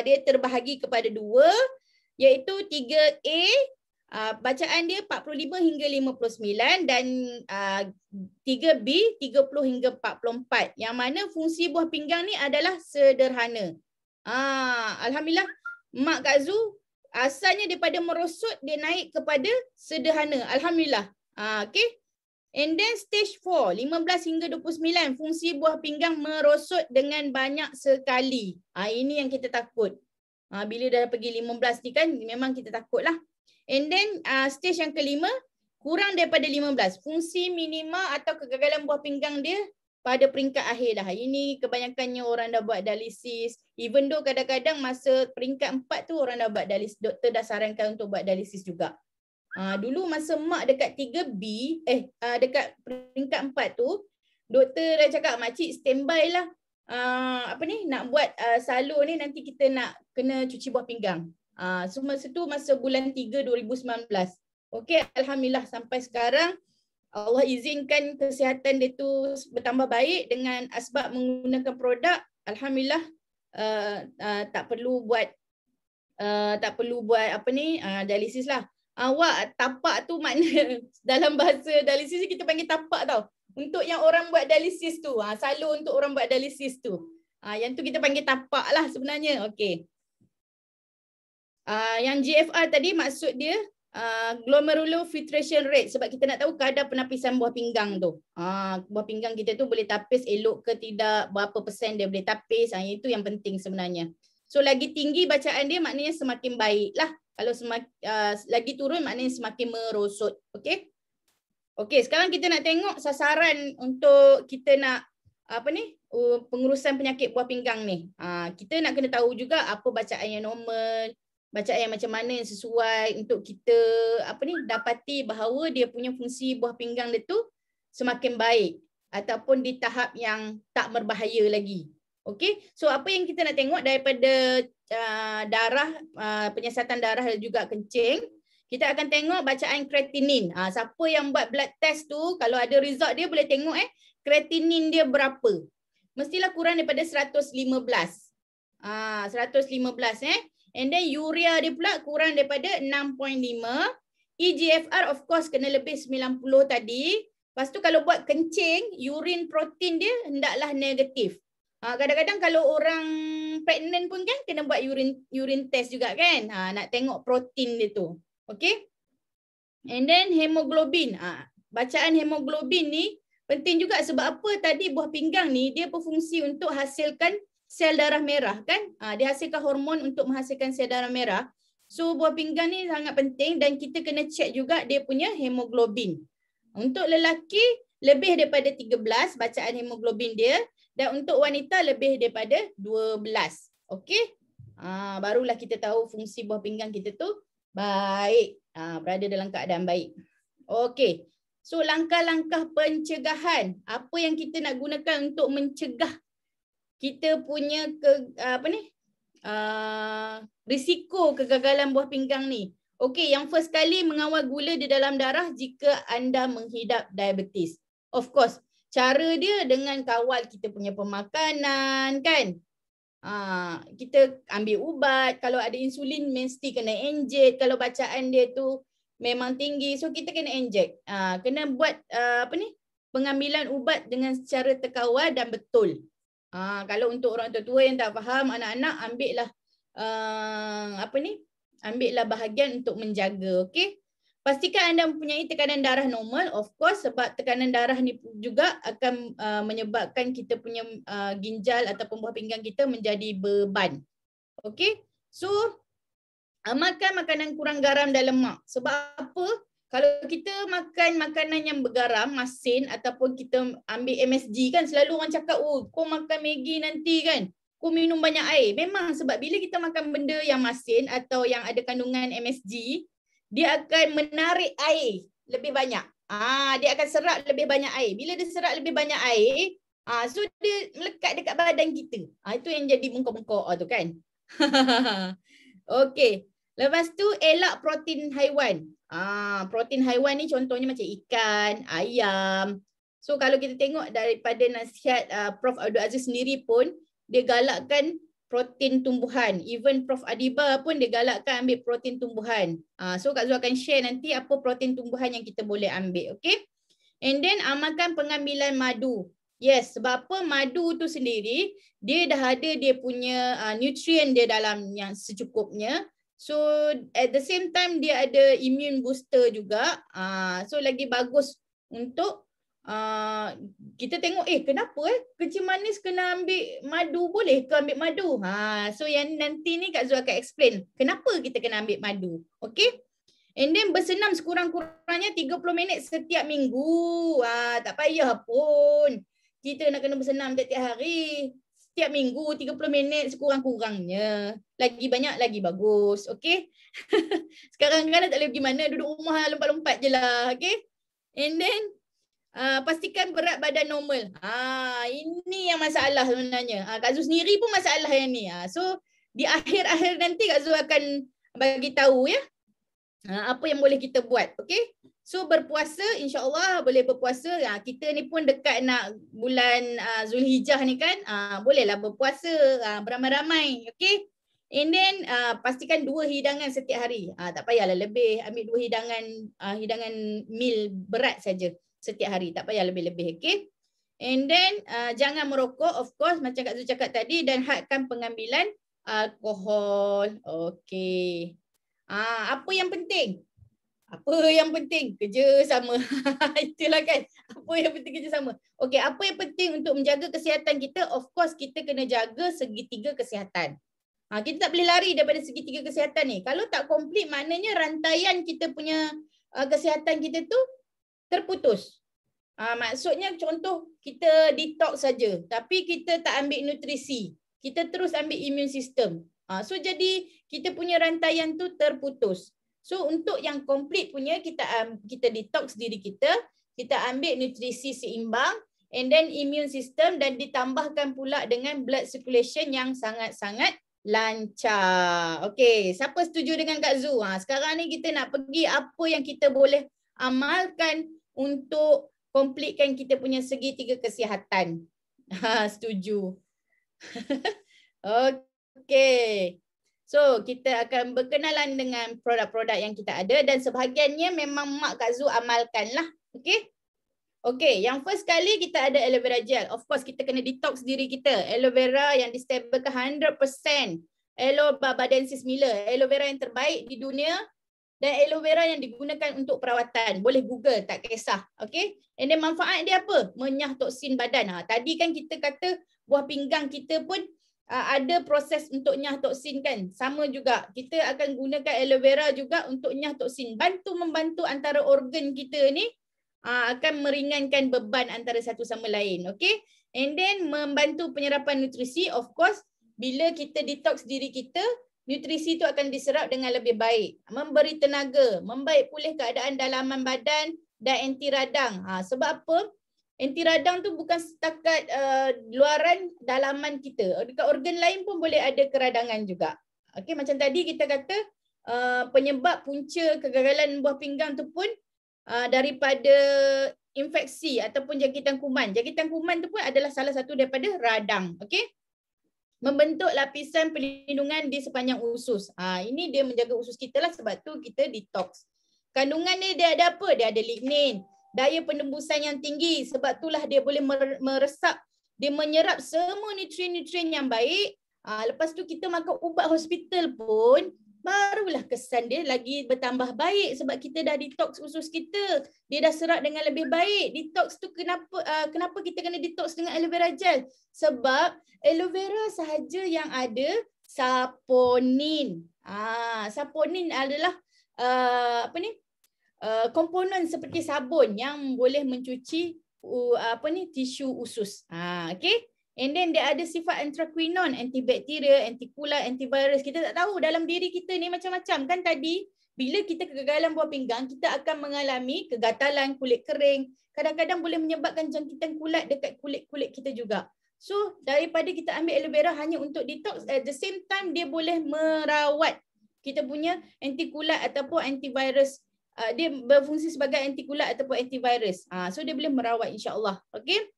Dia terbahagi kepada 2 iaitu 3A, bacaan dia 45 hingga 59 dan 3B 30 hingga 44. Yang mana fungsi buah pinggang ni adalah sederhana. Alhamdulillah Mak Kak Zu asalnya daripada merosot dia naik kepada sederhana. Alhamdulillah. Okay. And then stage 4, 15 hingga 29, fungsi buah pinggang merosot dengan banyak sekali. Ini yang kita takut. Bila dah pergi 15 ni kan, memang kita takut lah. And then stage yang kelima, kurang daripada 15. Fungsi minima atau kegagalan buah pinggang dia pada peringkat akhir dah. Ini kebanyakannya orang dah buat dialisis. Even though kadang-kadang masa peringkat 4 tu orang dah buat dialisis. Doktor dah sarankan untuk buat dialisis juga. Dulu masa mak dekat 3B, dekat peringkat 4 tu, doktor dah cakap, makcik standby lah. Nak buat salur ni nanti kita nak kena cuci buah pinggang. So masa tu masa bulan 3 2019. Okey, alhamdulillah sampai sekarang Allah izinkan kesihatan dia tu bertambah baik dengan asbab menggunakan produk. Alhamdulillah tak perlu buat dialisis lah. Awak tapak tu makna dalam bahasa dialisis kita panggil tapak tau. Untuk yang orang buat dialisis tu, salur untuk orang buat dialisis tu. Yang tu kita panggil tapak lah sebenarnya. Okey. Yang GFR tadi maksud dia glomerular filtration rate, sebab kita nak tahu kadar penapisan buah pinggang tu. Buah pinggang kita tu boleh tapis elok ke tidak, berapa persen dia boleh tapis, itu yang penting sebenarnya. So lagi tinggi bacaan dia maknanya semakin baik lah. Kalau lagi turun maknanya semakin merosot. Okey. Okey, sekarang kita nak tengok sasaran untuk kita nak pengurusan penyakit buah pinggang ni. Kita nak kena tahu juga apa bacaan yang normal, bacaan yang macam mana yang sesuai untuk kita dapati bahawa dia punya fungsi buah pinggang dia tu semakin baik ataupun di tahap yang tak berbahaya lagi. Okey, so apa yang kita nak tengok daripada darah, penyiasatan darah dan juga kencing, kita akan tengok bacaan kreatinin. Siapa yang buat blood test tu, kalau ada result dia boleh tengok kreatinin dia berapa. Mestilah kurang daripada 115. 115 And then urea dia pula kurang daripada 6.5. eGFR of course kena lebih 90 tadi. Lepas tu kalau buat kencing, urine protein dia hendaklah negatif. Kadang-kadang kalau orang pregnant pun kan kena buat urine test juga kan. Nak tengok protein dia tu. Okay. And then hemoglobin. Bacaan hemoglobin ni penting juga sebab apa tadi buah pinggang ni dia berfungsi untuk hasilkan sel darah merah kan. Dia hasilkan hormon untuk menghasilkan sel darah merah. So buah pinggang ni sangat penting dan kita kena check juga dia punya hemoglobin. Untuk lelaki lebih daripada 13 bacaan hemoglobin dia dan untuk wanita lebih daripada 12. Okey? Barulah kita tahu fungsi buah pinggang kita tu baik. Berada dalam keadaan baik. Okey. So langkah-langkah pencegahan. Apa yang kita nak gunakan untuk mencegah kita punya risiko kegagalan buah pinggang ni. Okey, yang first kali mengawal gula di dalam darah jika anda menghidap diabetes. Of course, cara dia dengan kawal kita punya pemakanan kan. Kita ambil ubat, kalau ada insulin mesti kena inject, kalau bacaan dia tu memang tinggi so kita kena inject. Kena buat pengambilan ubat dengan secara terkawal dan betul. Kalau untuk orang tua yang tak faham, anak-anak ambillah bahagian untuk menjaga. Okey. Pastikan anda mempunyai tekanan darah normal, of course, sebab tekanan darah ni juga akan menyebabkan kita punya ginjal ataupun buah pinggang kita menjadi beban. Okey. So makan makanan kurang garam dan lemak. Sebab apa? Kalau kita makan makanan yang bergaram, masin ataupun kita ambil MSG kan selalu orang cakap, oh kau makan Maggi nanti kan, kau minum banyak air. Memang sebab bila kita makan benda yang masin atau yang ada kandungan MSG, dia akan menarik air lebih banyak. Dia akan serap lebih banyak air. Bila dia serap lebih banyak air, so dia melekat dekat badan kita. Itu yang jadi bengkok-bengkok tu kan. Okey. Lepas tu elak protein haiwan. Protein haiwan ni contohnya macam ikan, ayam. So kalau kita tengok daripada nasihat Prof. Abdul Aziz sendiri pun, dia galakkan protein tumbuhan. Even Prof. Adiba pun dia galakkan ambil protein tumbuhan. So Kak Zul akan share nanti apa protein tumbuhan yang kita boleh ambil. Okay? And then amalkan pengambilan madu. Yes, sebab apa madu tu sendiri, dia dah ada dia punya nutrien dia dalam yang secukupnya. So at the same time dia ada immune booster juga. So lagi bagus untuk kita tengok kenapa kencing manis kena ambil madu, boleh ke ambil madu? So yang nanti ni Kak Zul akan explain kenapa kita kena ambil madu. Okay? And then bersenam sekurang-kurangnya 30 minit setiap minggu. Tak payah pun kita nak kena bersenam tiap-tiap hari. Setiap minggu 30 minit sekurang-kurangnya. Lagi banyak lagi bagus. Okay? Sekarang kan tak boleh pergi mana, duduk rumah lompat-lompat je lah. Okay? And then pastikan berat badan normal. Ini yang masalah sebenarnya. Kak Zul sendiri pun masalah yang ni. So di akhir-akhir nanti Kak Zul akan bagi tahu ya. Apa yang boleh kita buat. Okay? So berpuasa, insyaAllah boleh berpuasa. Kita ni pun dekat nak bulan Zulhijjah ni kan. Bolehlah berpuasa beramai-ramai. Okay? And then pastikan 2 hidangan setiap hari. Tak payahlah lebih. Ambil 2 hidangan meal berat saja setiap hari. Tak payah lebih-lebih. Okay? And then jangan merokok, of course, macam Kak Zul cakap tadi. Dan hadkan pengambilan alkohol. Okay. Apa yang penting? Apa yang penting? Kerjasama. Itulah kan. Apa yang penting kerjasama. Okey, apa yang penting untuk menjaga kesihatan kita? Of course, kita kena jaga segitiga kesihatan. Kita tak boleh lari daripada segitiga kesihatan ni. Kalau tak komplit, maknanya rantaian kita punya kesihatan kita tu terputus. Maksudnya contoh, kita detox saja. Tapi kita tak ambil nutrisi. Kita terus ambil immune system. So jadi kita punya rantaian tu terputus. So untuk yang complete punya kita detox diri kita ambil nutrisi seimbang and then immune system dan ditambahkan pula dengan blood circulation yang sangat-sangat lancar. Okey, siapa setuju dengan Kak Zu? Sekarang ni kita nak pergi apa yang kita boleh amalkan untuk completekan kita punya segitiga kesihatan. Setuju. Okey. So, kita akan berkenalan dengan produk-produk yang kita ada dan sebahagiannya memang Mak Kak Zu amalkan lah. Okey? Okey, yang first kali kita ada aloe vera gel. Of course, kita kena detox diri kita. Aloe vera yang distablekan 100%. Aloe Barbadensis Miller. Aloe vera yang terbaik di dunia dan aloe vera yang digunakan untuk perawatan. Boleh Google, tak kisah. Okey? And then manfaat dia apa? Menyah toksin badan. Tadi kan kita kata buah pinggang kita pun ada proses untuk nyah toksin kan. Sama juga. Kita akan gunakan aloe vera juga untuk nyah toksin. Membantu antara organ kita ni akan meringankan beban antara satu sama lain. Okay? And then membantu penyerapan nutrisi. Of course, bila kita detox diri kita, nutrisi itu akan diserap dengan lebih baik. Memberi tenaga, membaik pulih keadaan dalaman badan dan anti radang. Sebab apa? Anti radang tu bukan setakat luaran dalaman kita. Dekat organ lain pun boleh ada keradangan juga. Okay, macam tadi kita kata penyebab punca kegagalan buah pinggang tu pun daripada infeksi ataupun jangkitan kuman. Jangkitan kuman tu pun adalah salah satu daripada radang. Okay? Membentuk lapisan perlindungan di sepanjang usus. Ini dia menjaga usus kita lah, sebab tu kita detox. Kandungan dia ada apa? Dia ada lignin. Daya penembusan yang tinggi. Sebab itulah dia boleh meresap. Dia menyerap semua nutrien-nutrien yang baik. Lepas tu kita makan ubat hospital pun, barulah kesan dia lagi bertambah baik sebab kita dah detox usus kita. Dia dah serap dengan lebih baik. Detox tu kenapa kita kena detox dengan aloe vera gel? Sebab aloe vera sahaja yang ada saponin. Saponin adalah komponen seperti sabun yang boleh mencuci tisu usus. Okay? And then dia ada sifat anthraquinone, antibakteria, antikulat, antivirus. Kita tak tahu dalam diri kita ni macam-macam. Kan tadi bila kita kegagalan buah pinggang, kita akan mengalami kegatalan, kulit kering. Kadang-kadang boleh menyebabkan jangkitan kulat dekat kulit-kulit kita juga. So daripada kita ambil aloe vera hanya untuk detox, at the same time dia boleh merawat kita punya antikulat ataupun antivirus. Dia berfungsi sebagai antikulat ataupun antivirus. So dia boleh merawat, insya-Allah. Okay?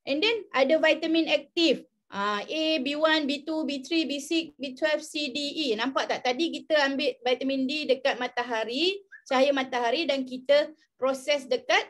And then ada vitamin aktif. A, B1, B2, B3, B6, B12, C, D, E. Nampak tak? Tadi kita ambil vitamin D dekat matahari, cahaya matahari, dan kita proses dekat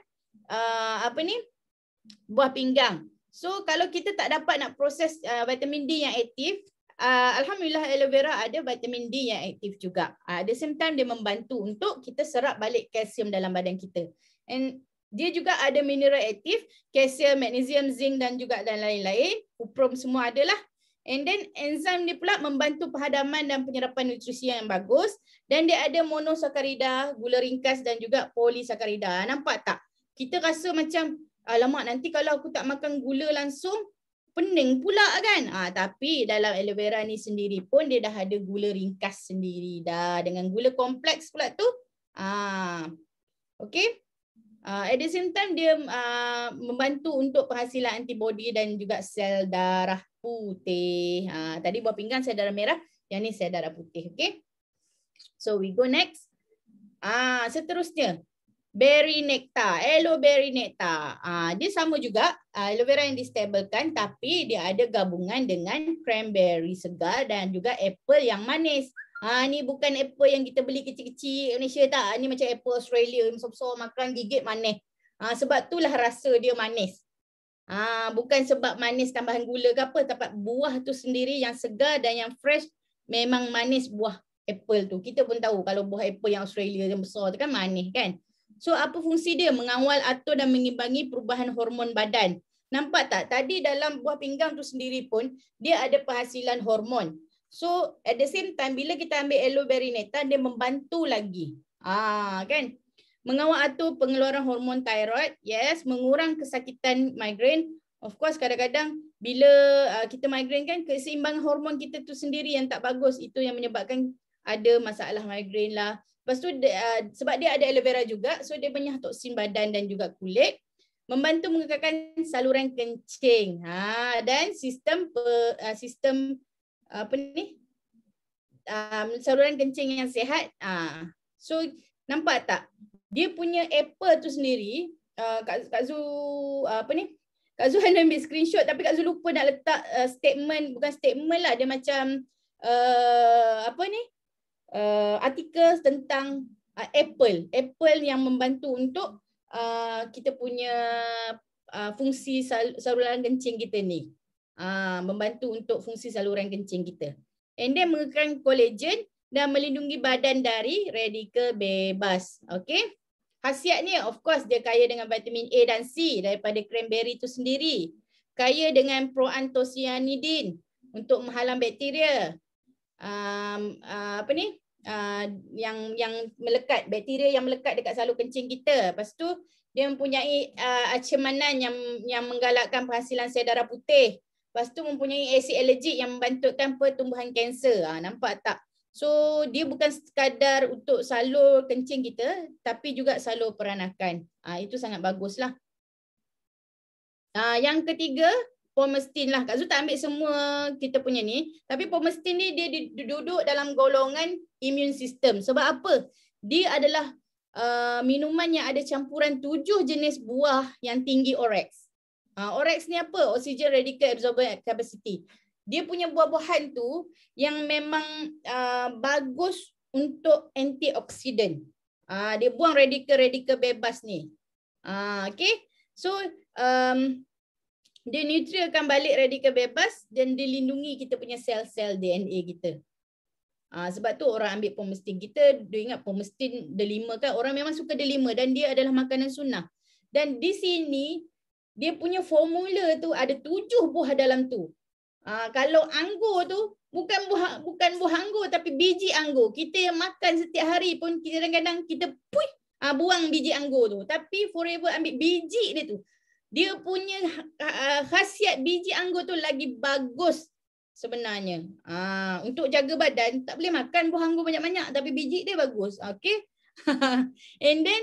buah pinggang. So kalau kita tak dapat nak proses vitamin D yang aktif, alhamdulillah aloe vera ada vitamin D yang aktif juga. At the same time dia membantu untuk kita serap balik kalsium dalam badan kita. And dia juga ada mineral aktif, kalsium, magnesium, zinc dan juga dan lain-lain. Kuprum semua adalah. And then enzim dia pula membantu penghadaman dan penyerapan nutrisi yang bagus. Dan dia ada monosakarida, gula ringkas dan juga polisakarida. Nampak tak? Kita rasa macam, alamak nanti kalau aku tak makan gula langsung, pening pula kan? Tapi dalam aloe vera ni sendiri pun dia dah ada gula ringkas sendiri dah. Dengan gula kompleks pula tu. Okay? At the same time dia membantu untuk penghasilan antibody dan juga sel darah putih. Tadi buah pinggang sel darah merah, yang ni sel darah putih. Okay? So we go next. Seterusnya berry nectar, aloe berry nectar. Dia sama juga aloe vera yang distablekan, tapi dia ada gabungan dengan cranberry segar dan juga apple yang manis. Ni bukan apple yang kita beli kecil-kecil Malaysia tak. Ni macam apple Australia, besar-besar, makan gigit manis. Sebab itulah rasa dia manis. Bukan sebab manis tambahan gula ke apa, tapi buah tu sendiri yang segar dan yang fresh memang manis buah apple tu. Kita pun tahu kalau buah apple yang Australia yang besar tu kan manis kan. So apa fungsi dia? Mengawal, atur dan mengimbangi perubahan hormon badan. Nampak tak? Tadi dalam buah pinggang tu sendiri pun dia ada penghasilan hormon. So at the same time bila kita ambil aloe berry nectar, dia membantu lagi. Kan? Mengawal atur pengeluaran hormon thyroid. Yes, mengurang kesakitan migraine. Of course kadang-kadang bila kita migrain kan, keseimbangan hormon kita tu sendiri yang tak bagus, itu yang menyebabkan ada masalah migrain lah. Lepas tu sebab dia ada aloe vera juga, so dia banyak toksin badan dan juga kulit, membantu mengekalkan saluran kencing. Dan sistem saluran kencing yang sihat. So nampak tak? Dia punya apple tu sendiri, Kak Zu Kak Zu hanya ambil screenshot, tapi Kak Zu lupa nak letak statement, bukan statement lah, dia macam artikel tentang apple yang membantu untuk kita punya fungsi saluran kencing kita ni. Membantu untuk fungsi saluran kencing kita. And then mengekalkan kolagen dan melindungi badan dari radikal bebas. Okay. Khasiat ni of course dia kaya dengan vitamin A dan C daripada cranberry itu sendiri. Kaya dengan proantocyanidin untuk menghalang bakteria. Yang melekat, bakteria yang melekat dekat saluran kencing kita. Lepas tu dia mempunyai cemanan yang menggalakkan penghasilan sel darah putih. Lepas tu mempunyai asid alergik yang membantutkan pertumbuhan kanser. Nampak tak? So dia bukan sekadar untuk salur kencing kita, tapi juga salur peranakan. Itu sangat baguslah. Yang ketiga, pomestin lah. Kak Zu tak ambil semua kita punya ni, tapi pomestin ni dia duduk dalam golongan immune system. Sebab apa? Dia adalah minuman yang ada campuran 7 jenis buah yang tinggi ORAX. ORAX ni apa? Oxygen Radical Absorbent Capacity. Dia punya buah-buahan tu yang memang bagus untuk antioksidan. Dia buang radikal-radikal bebas ni. Okay. So dia neutralkan balik radikal bebas dan dilindungi kita punya sel-sel DNA kita. Sebab tu orang ambil pomestin. Kita dia ingat pomestin delima kan, orang memang suka delima dan dia adalah makanan sunnah. Dan di sini dia punya formula tu ada 7 buah dalam tu. Kalau anggur tu bukan buah anggur tapi biji anggur. Kita yang makan setiap hari pun kadang-kadang kita buang biji anggur tu. Tapi forever ambil biji dia tu. Dia punya khasiat biji anggur tu lagi bagus sebenarnya. Untuk jaga badan tak boleh makan buah anggur banyak-banyak tapi biji dia bagus. Okay. And then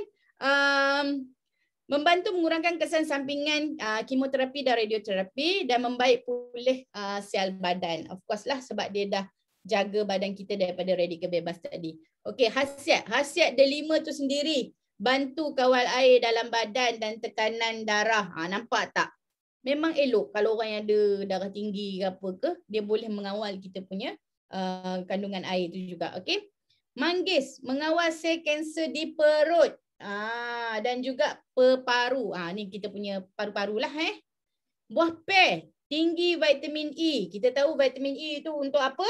membantu mengurangkan kesan sampingan kemoterapi dan radioterapi dan membaik pulih sel badan. Of course lah sebab dia dah jaga badan kita daripada radikal bebas tadi. Okey, khasiat delima tu sendiri bantu kawal air dalam badan dan tekanan darah. Nampak tak? Memang elok kalau orang yang ada darah tinggi ke apa ke, dia boleh mengawal kita punya kandungan air tu juga. Okey. Manggis mengawal sel kanser di perut. Dan juga peparu. Ni kita punya paru-paru lah. Buah pear tinggi vitamin E. Kita tahu vitamin E itu untuk apa?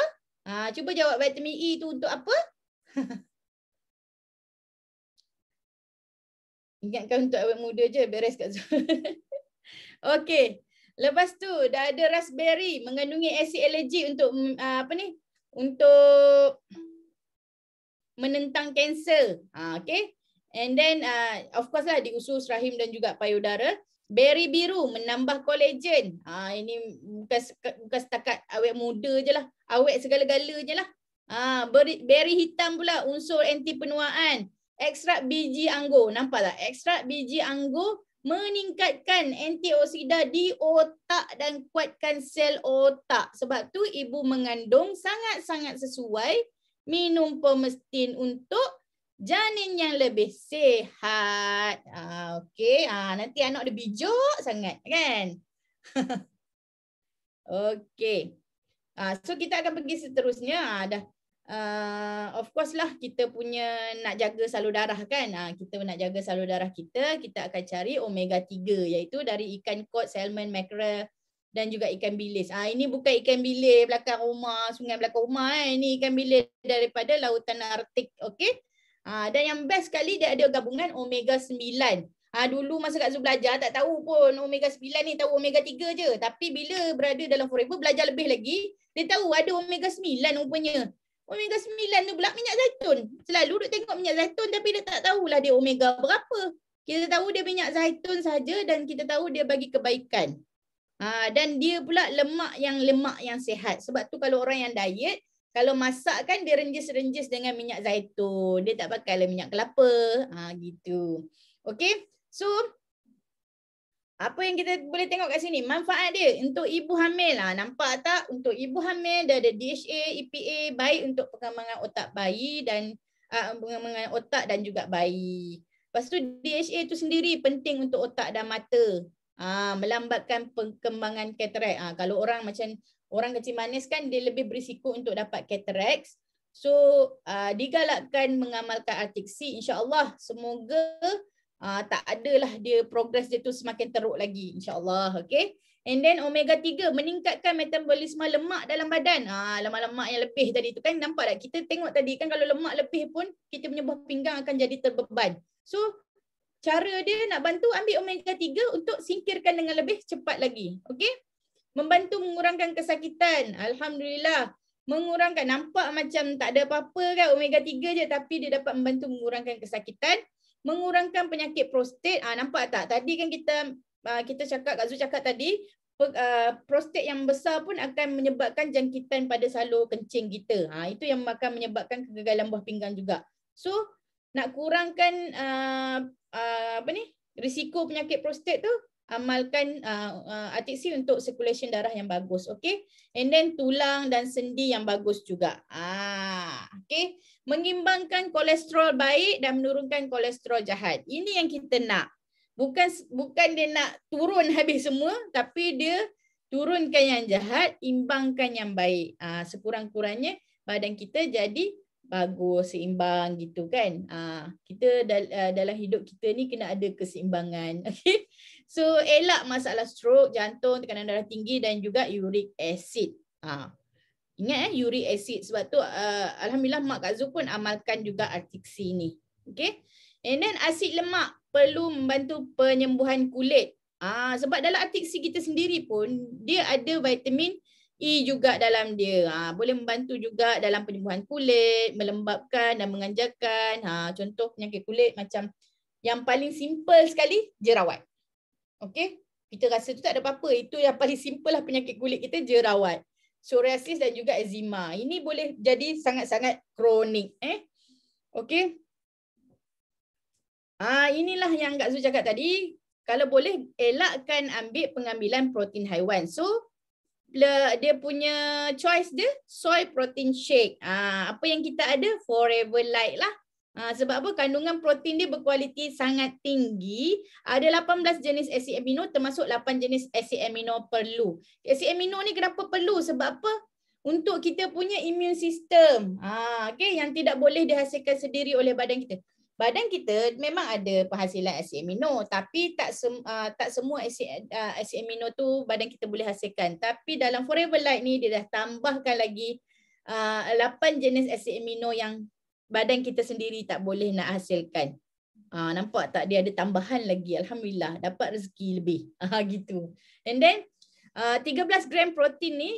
Cuba jawab vitamin E itu untuk apa? Ingatkan untuk awet muda je, beres Kak Zul. Okey. Lepas tu dah ada raspberry mengandungi asid alergik untuk untuk menentang kanser. Okey. And then of course lah di usus rahim dan juga payudara. Beri biru menambah kolagen. Ini bukan setakat awet muda je lah. Awet segala-galanya lah. Beri hitam pula unsur anti penuaan. Ekstrak biji anggur. Nampak tak? Ekstrak biji anggur meningkatkan antioksida di otak dan kuatkan sel otak. Sebab tu ibu mengandung sangat-sangat sesuai minum pomestin untuk janin yang lebih sihat. Okey, nanti anak dia bijak sangat kan? Okey. So kita akan pergi seterusnya. Of course lah kita punya nak jaga salur darah kan. Kita nak jaga salur darah kita akan cari omega 3 iaitu dari ikan kod, salmon, mackerel dan juga ikan bilis. Ini bukan ikan bilis belakang rumah, sungai belakang rumah. Ini ikan bilis daripada lautan Arktik. Okey. Dan yang best sekali dia ada gabungan omega 9. Dulu masa Kak Zu belajar tak tahu pun omega 9 ni, tahu omega 3 je. Tapi bila berada dalam Forever belajar lebih lagi, dia tahu ada omega 9 rupanya. Omega 9 tu pula minyak zaitun. Selalu duk tengok minyak zaitun tapi dia tak tahulah dia omega berapa. Kita tahu dia minyak zaitun saja dan kita tahu dia bagi kebaikan. Dan dia pula lemak yang sihat. Sebab tu kalau orang yang diet, kalau masak kan dia renjis-renjis dengan minyak zaitun. Dia tak pakai minyak kelapa. Gitu. Okay. So, apa yang kita boleh tengok kat sini? Manfaat dia untuk ibu hamil. Nampak tak? Untuk ibu hamil dia ada DHA, EPA, baik untuk perkembangan otak bayi dan perkembangan otak dan juga bayi. Lepas tu DHA tu sendiri penting untuk otak dan mata. Melambatkan perkembangan katarak. Kalau orang macam orang kecil manis kan dia lebih berisiko untuk dapat katarak. So digalakkan mengamalkan Arctic Sea, insya-Allah. Semoga tak adalah dia progres dia tu semakin teruk lagi, insya-Allah. Okay. And then omega 3 meningkatkan metabolisme lemak dalam badan. Lemak-lemak yang lebih tadi tu kan, nampak tak? Kita tengok tadi kan kalau lemak lebih pun kita punya buah pinggang akan jadi terbeban. So cara dia nak bantu ambil omega 3 untuk singkirkan dengan lebih cepat lagi. Okay. Membantu mengurangkan kesakitan. Alhamdulillah. Mengurangkan, nampak macam tak ada apa-apa kan omega 3 je, tapi dia dapat membantu mengurangkan kesakitan. Mengurangkan penyakit prostat. Nampak tak? Tadi kan kita cakap, Kak Zu cakap tadi, prostat yang besar pun akan menyebabkan jangkitan pada salur kencing kita. Itu yang akan menyebabkan kegagalan buah pinggang juga. So, nak kurangkan risiko penyakit prostat tu, amalkan Arctic Sea untuk circulation darah yang bagus. Okay. And then tulang dan sendi yang bagus juga. Okay. Mengimbangkan kolesterol baik dan menurunkan kolesterol jahat. Ini yang kita nak. Bukan dia nak turun habis semua, tapi dia turunkan yang jahat, imbangkan yang baik. Sekurang-kurangnya badan kita jadi bagus, seimbang gitu kan. Kita dalam hidup kita ni kena ada keseimbangan. Okay. So elak masalah stroke, jantung, tekanan darah tinggi dan juga uric acid. Ingat uric acid, sebab tu alhamdulillah Mak Kak Zu pun amalkan juga Arctic Sea ni. Okay. And then asid lemak perlu membantu penyembuhan kulit. Sebab dalam Arctic Sea kita sendiri pun dia ada vitamin E juga dalam dia. Boleh membantu juga dalam penyembuhan kulit, melembabkan dan menganjakan. Contoh penyakit kulit macam yang paling simple sekali, jerawat. Okey, kita rasa tu tak ada apa-apa. Itu yang paling simple lah penyakit kulit kita, jerawat. Psoriasis dan juga eczema. Ini boleh jadi sangat-sangat kronik. Okey. Inilah yang Kak Zu cakap tadi. Kalau boleh, elakkan ambil pengambilan protein haiwan. So, dia punya choice dia, soy protein shake. Apa yang kita ada? Forever Light lah. Sebab apa? Kandungan protein dia berkualiti sangat tinggi. Ada 18 jenis asid amino termasuk 8 jenis asid amino perlu. Asid amino ni kenapa perlu? Sebab apa? Untuk kita punya immune system. Okay, yang tidak boleh dihasilkan sendiri oleh badan kita. Badan kita memang ada penghasilan asid amino, tapi tak semua asid amino tu badan kita boleh hasilkan. Tapi dalam Forever Light ni dia dah tambahkan lagi 8 jenis asid amino yang badan kita sendiri tak boleh nak hasilkan. Nampak tak, dia ada tambahan lagi. Alhamdulillah dapat rezeki lebih. Gitu. And then 13 gram protein ni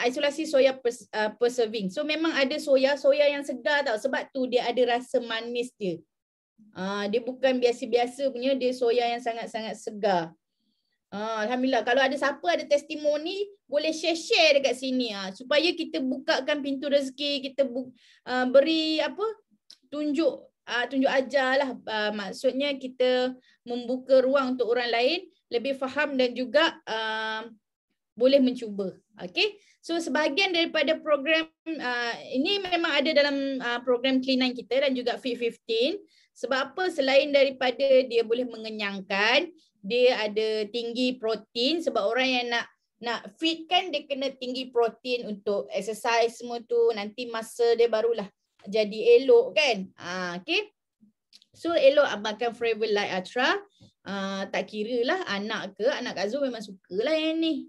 isolasi soya per serving. So memang ada soya yang segar tau. Sebab tu dia ada rasa manis dia. Dia bukan biasa-biasa punya, dia soya yang sangat-sangat segar. Alhamdulillah. Kalau ada siapa ada testimoni, boleh share dekat sini supaya kita bukakan pintu rezeki, kita beri tunjuk ajarlah. Maksudnya kita membuka ruang untuk orang lain lebih faham dan juga boleh mencuba. Okay. So sebahagian daripada program ini memang ada dalam program Clean9 kita dan juga Fit 15. Sebab apa? Selain daripada dia boleh mengenyangkan, dia ada tinggi protein. Sebab orang yang nak fit kan dia kena tinggi protein untuk exercise semua tu. Nanti masa dia barulah jadi elok kan. Okay. So elok amalkan Forever Light Ultra. Tak kira lah anak Kak Zu memang sukalah yang ni.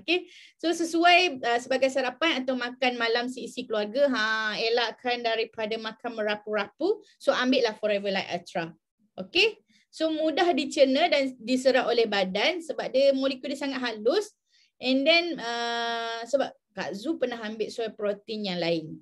Okay. So sesuai sebagai sarapan atau makan malam seisi keluarga, elakkan daripada makan merapu-rapu. So ambil lah Forever Light Ultra. Okay. So mudah dicerna dan diserap oleh badan sebab dia molekul dia sangat halus. And then sebab Kak Zu pernah ambil soy protein yang lain.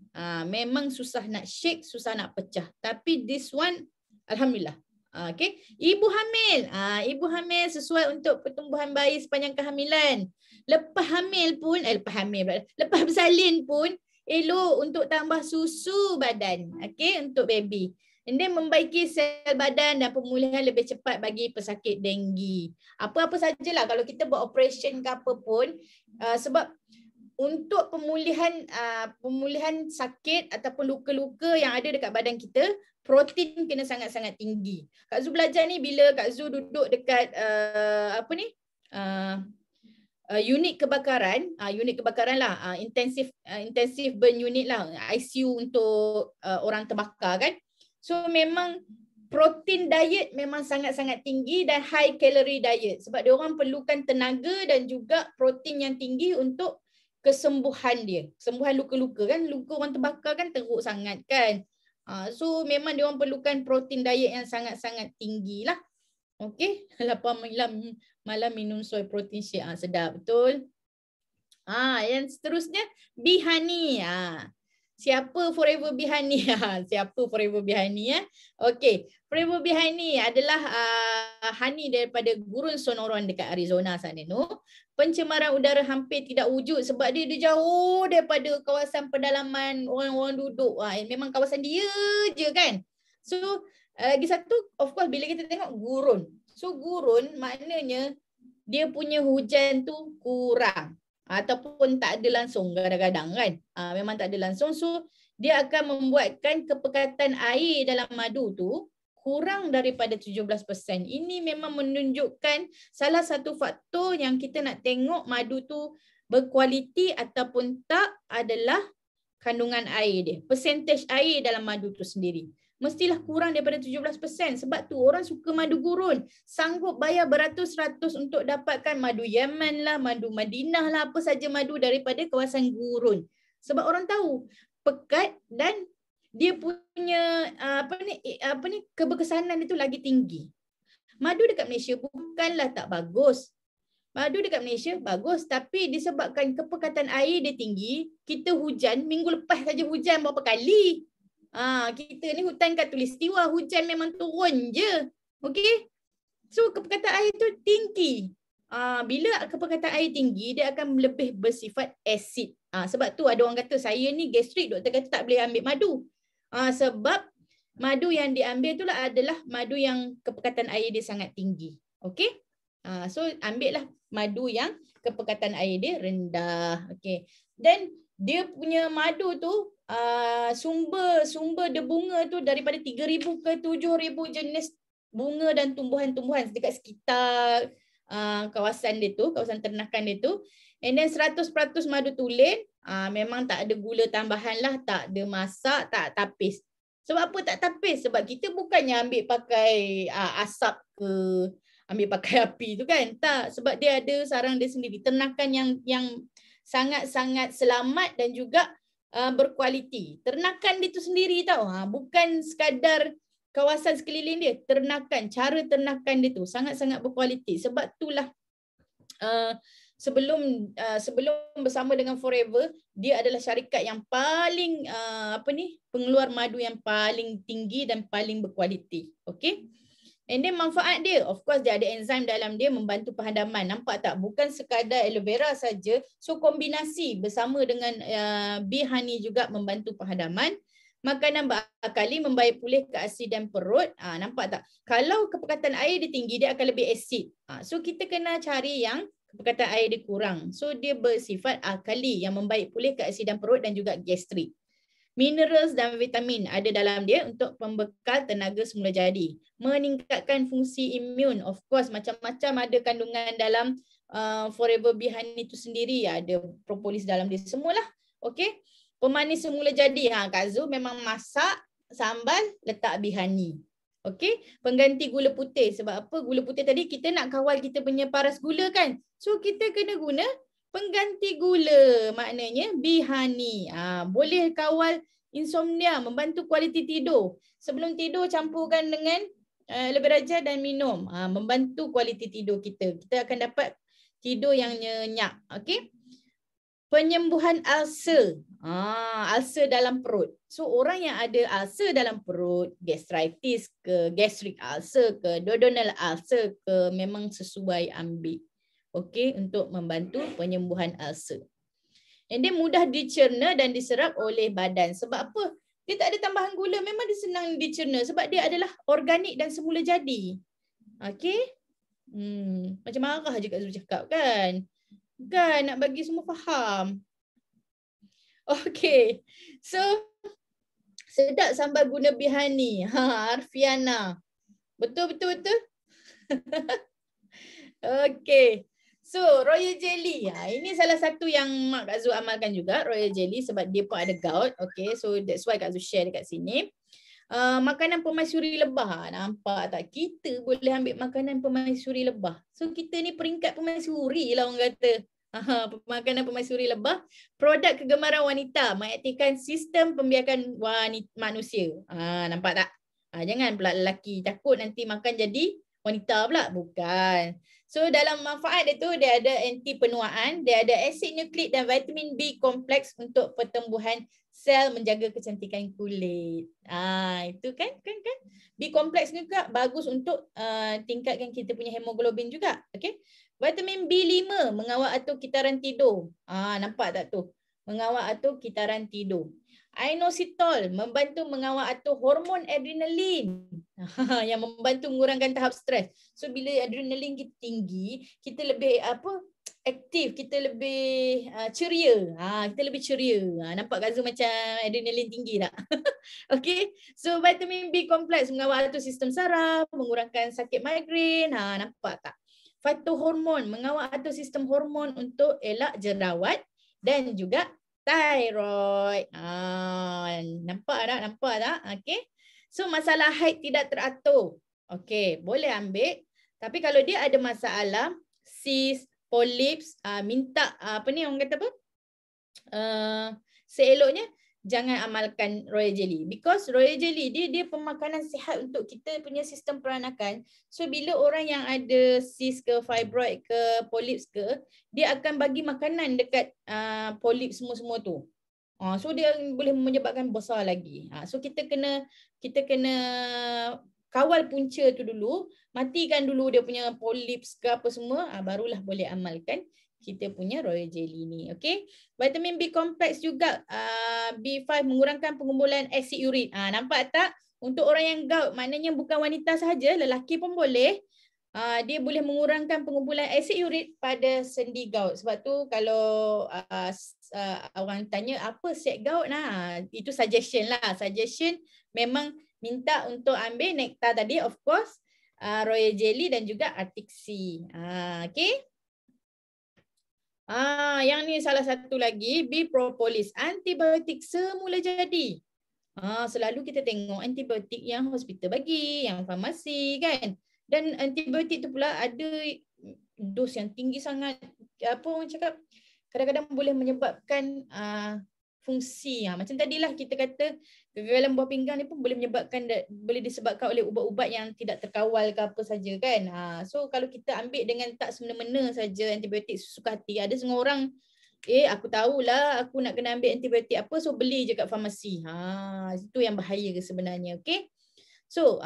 Memang susah nak shake, susah nak pecah. Tapi this one alhamdulillah. Okey, ibu hamil. Ibu hamil sesuai untuk pertumbuhan bayi sepanjang kehamilan. Lepas hamil pun, lepas bersalin pun elok untuk tambah susu badan. Okey, untuk baby. And then membaiki sel badan dan pemulihan lebih cepat bagi pesakit denggi. Apa-apa sajalah kalau kita buat operation ke apa pun, sebab untuk pemulihan sakit ataupun luka-luka yang ada dekat badan kita, protein kena sangat-sangat tinggi. Kak Zu belajar ni bila Kak Zu duduk dekat unit kebakaran, intensive burn unit lah, ICU untuk orang terbakar kan. So memang protein diet memang sangat-sangat tinggi dan high calorie diet sebab dia orang perlukan tenaga dan juga protein yang tinggi untuk kesembuhan dia. Kesembuhan luka-luka kan, luka orang terbakar kan teruk sangat kan. So memang dia orang perlukan protein diet yang sangat-sangat tinggi lah. Okey, lapar malam minum soy protein shake. Sedap betul. Yang seterusnya Bee Honey. Siapa Forever Bee Honey? Siapa Forever Bee Honey? Okey, Forever Bee Honey adalah honey daripada gurun Sonoran dekat Arizona sana tu. Pencemaran udara hampir tidak wujud sebab dia jauh daripada kawasan pedalaman orang-orang duduk. Memang kawasan dia je kan. So lagi satu, of course bila kita tengok gurun. So gurun maknanya dia punya hujan tu kurang. Ataupun tak ada langsung kadang-kadang kan. Memang tak ada langsung. So dia akan membuatkan kepekatan air dalam madu tu kurang daripada 17%. Ini memang menunjukkan salah satu faktor yang kita nak tengok madu tu berkualiti ataupun tak adalah kandungan air dia. Percentage air dalam madu tu sendiri. Mestilah kurang daripada 17%. Sebab tu orang suka madu gurun. Sanggup bayar beratus-ratus untuk dapatkan madu Yaman lah, madu Madinah lah, apa saja madu daripada kawasan gurun. Sebab orang tahu pekat dan dia punya keberkesanan itu lagi tinggi. Madu dekat Malaysia bukanlah tak bagus. Madu dekat Malaysia bagus tapi disebabkan kepekatan air dia tinggi, kita hujan, minggu lepas saja hujan berapa kali. Kita ni hutan khatulistiwa, hujan memang turun je. Okey? So kepekatan air tu tinggi. Bila kepekatan air tinggi, dia akan lebih bersifat asid. Sebab tu ada orang kata, saya ni gastrik, doktor kata tak boleh ambil madu. Sebab madu yang diambil itulah adalah madu yang kepekatan air dia sangat tinggi. Okey? So ambillah madu yang kepekatan air dia rendah. Okey. Dan dia punya madu tu sumber bunga tu daripada 3,000 ke 7,000 jenis bunga dan tumbuhan-tumbuhan dekat sekitar kawasan dia tu, kawasan ternakan dia tu. And then 100% madu tulen, memang tak ada gula tambahan lah, tak ada masak, tak tapis. Sebab apa tak tapis? Sebab kita bukannya ambil pakai asap ke, ambil pakai api tu kan. Tak, sebab dia ada sarang dia sendiri. Ternakan yang sangat-sangat selamat dan juga berkualiti. Ternakan dia tu sendiri tau. Bukan sekadar kawasan sekeliling dia. Ternakan, cara ternakan dia tu sangat-sangat berkualiti. Sebab itulah sebelum bersama dengan Forever, dia adalah syarikat yang paling pengeluar madu yang paling tinggi dan paling berkualiti. Okey? And then manfaat dia, of course dia ada enzim dalam dia membantu penghadaman. Nampak tak? Bukan sekadar aloe vera saja. So kombinasi bersama dengan bee honey juga membantu penghadaman. Makanan berakali membaik pulih keasidan perut. Nampak tak? Kalau kepekatan air dia tinggi, dia akan lebih asid. So kita kena cari yang kepekatan air dia kurang. So dia bersifat alkali yang membaik pulih keasidan perut dan juga gastrik. Minerals dan vitamin ada dalam dia untuk pembekal tenaga semula jadi. Meningkatkan fungsi imun. Of course, macam-macam ada kandungan dalam Forever Bee Honey itu sendiri. Ada propolis dalam dia semualah. Okey. Pemanis semula jadi. Kak Zu memang masak sambal, letak bee honey. Okey. Pengganti gula putih. Sebab apa? Gula putih tadi kita nak kawal kita punya paras gula kan. So kita kena guna pengganti gula, maknanya bee honey. Boleh kawal insomnia, membantu kualiti tidur. Sebelum tidur campurkan dengan aloe vera dan minum. Membantu kualiti tidur kita. Kita akan dapat tidur yang nyenyak. Okey. penyembuhan ulcer. Ulcer dalam perut. So orang yang ada ulcer dalam perut, gastritis ke, gastric ulcer ke, duodenal ulcer ke, memang sesuai ambil. Okey, untuk membantu penyembuhan ulcer. And then mudah dicerna dan diserap oleh badan. Sebab apa? Dia tak ada tambahan gula, memang dia senang dicerna sebab dia adalah organik dan semula jadi. Okey? Macam marah je Kak Zul cakap kan? Kan nak bagi semua faham. Okey. So sedap sambal guna bihani. Arfiana. Betul. Okey. So royal jelly. Ini salah satu yang Mak Kak Zul amalkan juga, royal jelly, sebab dia pun ada gout. Okey. So that's why Kak Zul share dekat sini. Makanan permaisuri lebah. Nampak tak? Kita boleh ambil makanan permaisuri lebah. So kita ni peringkat permaisuri lah orang kata. Makanan permaisuri lebah, produk kegemaran wanita, mengaktifkan sistem pembiakan manusia. Nampak tak? Jangan pula lelaki takut nanti makan jadi wanita pula. Bukan. So dalam manfaat dia tu, dia ada anti penuaan, dia ada asid nukleik dan vitamin B kompleks untuk pertumbuhan sel, menjaga kecantikan kulit. Itu kan. B kompleks ni juga bagus untuk tingkatkan kita punya hemoglobin juga. Okey. Vitamin B5 mengawal atur kitaran tidur. Nampak tak tu? Mengawal atur kitaran tidur. Inositol membantu mengawal atur hormon adrenalin yang membantu mengurangkan tahap stres. So bila adrenalin kita tinggi, kita lebih aktif, kita lebih ceria. Kita lebih ceria. Nampak Kak Zul macam adrenalin tinggi tak? Okey. So vitamin B kompleks mengawal atur sistem saraf, mengurangkan sakit migrain. Nampak tak? Fitohormon mengawal atur sistem hormon untuk elak jerawat dan juga thyroid. Nampak tak? Okey. So masalah haid tidak teratur. Okey, boleh ambil. Tapi kalau dia ada masalah cyst, polyps, minta orang kata apa? Seeloknya jangan amalkan royal jelly, because royal jelly dia pemakanan sihat untuk kita punya sistem peranakan. So bila orang yang ada cyst ke, fibroid ke, polyps ke, dia akan bagi makanan dekat polyps semua tu. So dia boleh menyebabkan besar lagi. So kita kena kawal punca tu dulu, matikan dulu dia punya polyps ke apa semua, barulah boleh amalkan kita punya royal jelly ni. Okey. Vitamin B kompleks juga, B5 mengurangkan pengumpulan asid urin. Nampak tak? Untuk orang yang gout, maknanya bukan wanita sahaja, lelaki pun boleh. Dia boleh mengurangkan pengumpulan asid urin pada sendi gout. Sebab tu kalau orang tanya apa siap gout, itu suggestion lah. Suggestion memang minta untuk ambil nektar tadi, of course, royal jelly dan juga Arctic Sea. Okey. Yang ni salah satu lagi, B propolis, antibiotik semula jadi. Selalu kita tengok antibiotik yang hospital bagi, yang farmasi kan. Dan antibiotik tu pula ada dos yang tinggi sangat. Orang cakap kadang-kadang boleh menyebabkan fungsi. Macam tadilah kita kata kegagalan buah pinggang ni pun boleh disebabkan oleh ubat-ubat yang tidak terkawal ke apa saja kan. So kalau kita ambil dengan tak semena-mena saja antibiotik sesuka hati, ada setengah orang aku tahulah aku nak kena ambil antibiotik apa, so beli je kat farmasi. Itu yang bahaya sebenarnya. Okey. So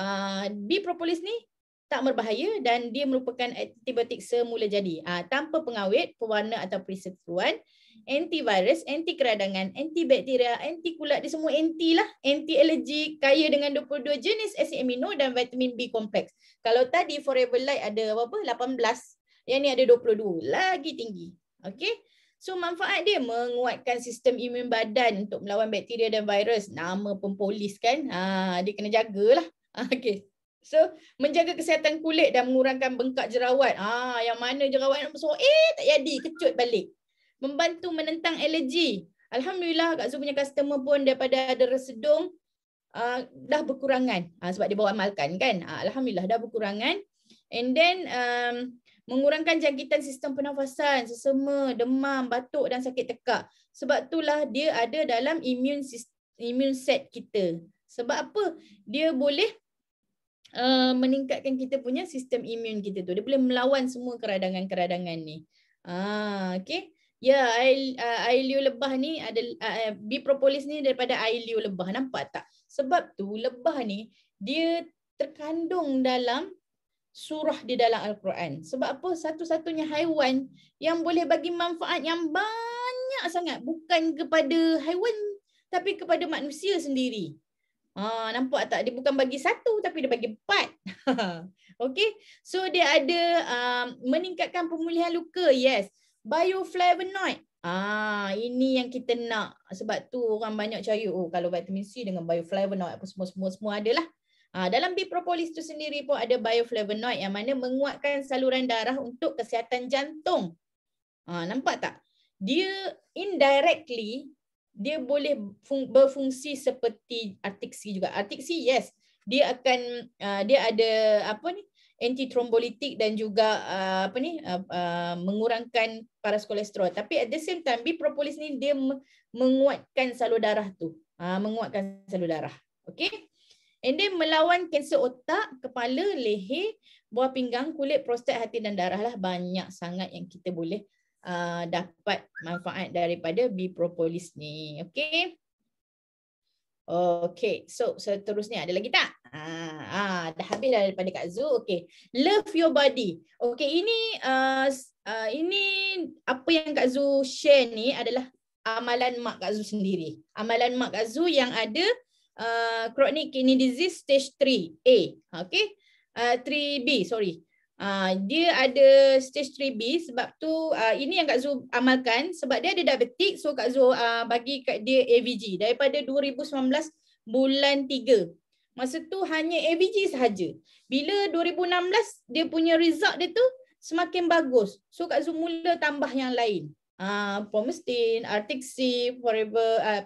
B propolis ni tak berbahaya dan dia merupakan antibiotik semula jadi. Tanpa pengawet, pewarna atau perseteruan, antivirus, anti keradangan, antibakteria, anti kulat, dia semua anti lah. Anti alergik, kaya dengan 22 jenis asid amino dan vitamin B kompleks. Kalau tadi Forever Light ada 18, yang ni ada 22, lagi tinggi. Okey. So manfaat dia menguatkan sistem imun badan untuk melawan bakteria dan virus. Nama pempolis kan. Dia kena jagalah. Okey. So menjaga kesihatan kulit dan mengurangkan bengkak jerawat. Yang mana jerawat nak besar tak jadi, kecut balik. Membantu menentang alergi. Alhamdulillah Kak Zul punya customer pun daripada ada resedung dah berkurangan. Sebab dia bawa amalkan kan. Alhamdulillah dah berkurangan. And then mengurangkan jangkitan sistem pernafasan, sesama, demam, batuk dan sakit tekak. Sebab itulah dia ada dalam immune set kita. Sebab apa? Dia boleh meningkatkan kita punya sistem imun kita tu. Dia boleh melawan semua keradangan-keradangan ni. Okey. Ya, air liu lebah ni ada bee propolis ni daripada air liu lebah. Nampak tak? Sebab tu lebah ni dia terkandung dalam surah di dalam Al-Quran. Sebab apa? Satu-satunya haiwan yang boleh bagi manfaat yang banyak sangat. Bukan kepada haiwan tapi kepada manusia sendiri. Nampak tak? Dia bukan bagi satu tapi dia bagi 4. Okay. So dia ada meningkatkan pemulihan luka. Yes. Bioflavonoid. Ini yang kita nak. Sebab tu orang banyak cari, kalau vitamin C dengan bioflavonoid apa semua adalah. Dalam bee propolis tu sendiri pun ada bioflavonoid yang mana menguatkan saluran darah untuk kesihatan jantung. Nampak tak? Dia indirectly dia boleh berfungsi seperti artiksi juga. Artiksi, yes. Dia akan dia ada antitrombolitik dan juga mengurangkan paras kolesterol. Tapi at the same time bee propolis ni dia menguatkan salur darah tu. Menguatkan salur darah. Okay? And then melawan kanser otak, kepala, leher, buah pinggang, kulit, prostat, hati dan darah lah. Banyak sangat yang kita boleh dapat manfaat daripada bee propolis ni. Okay. Okay, so seterusnya ada lagi tak? Dah habis dah daripada Kak Zu. Okay, love your body. Okay, ini apa yang Kak Zu share ni adalah amalan mak Kak Zu sendiri. Amalan mak Kak Zu yang ada chronic kidney disease stage 3A. Okay, 3B, sorry. Dia ada stage 3B sebab tu ini yang Kak Zu amalkan sebab dia ada diabetik, so Kak Zu bagi kat dia AVG daripada 2019 bulan 3. Masa tu hanya AVG sahaja. Bila 2016 dia punya result dia tu semakin bagus. So Kak Zu mula tambah yang lain. Promestin, Artixi, Forever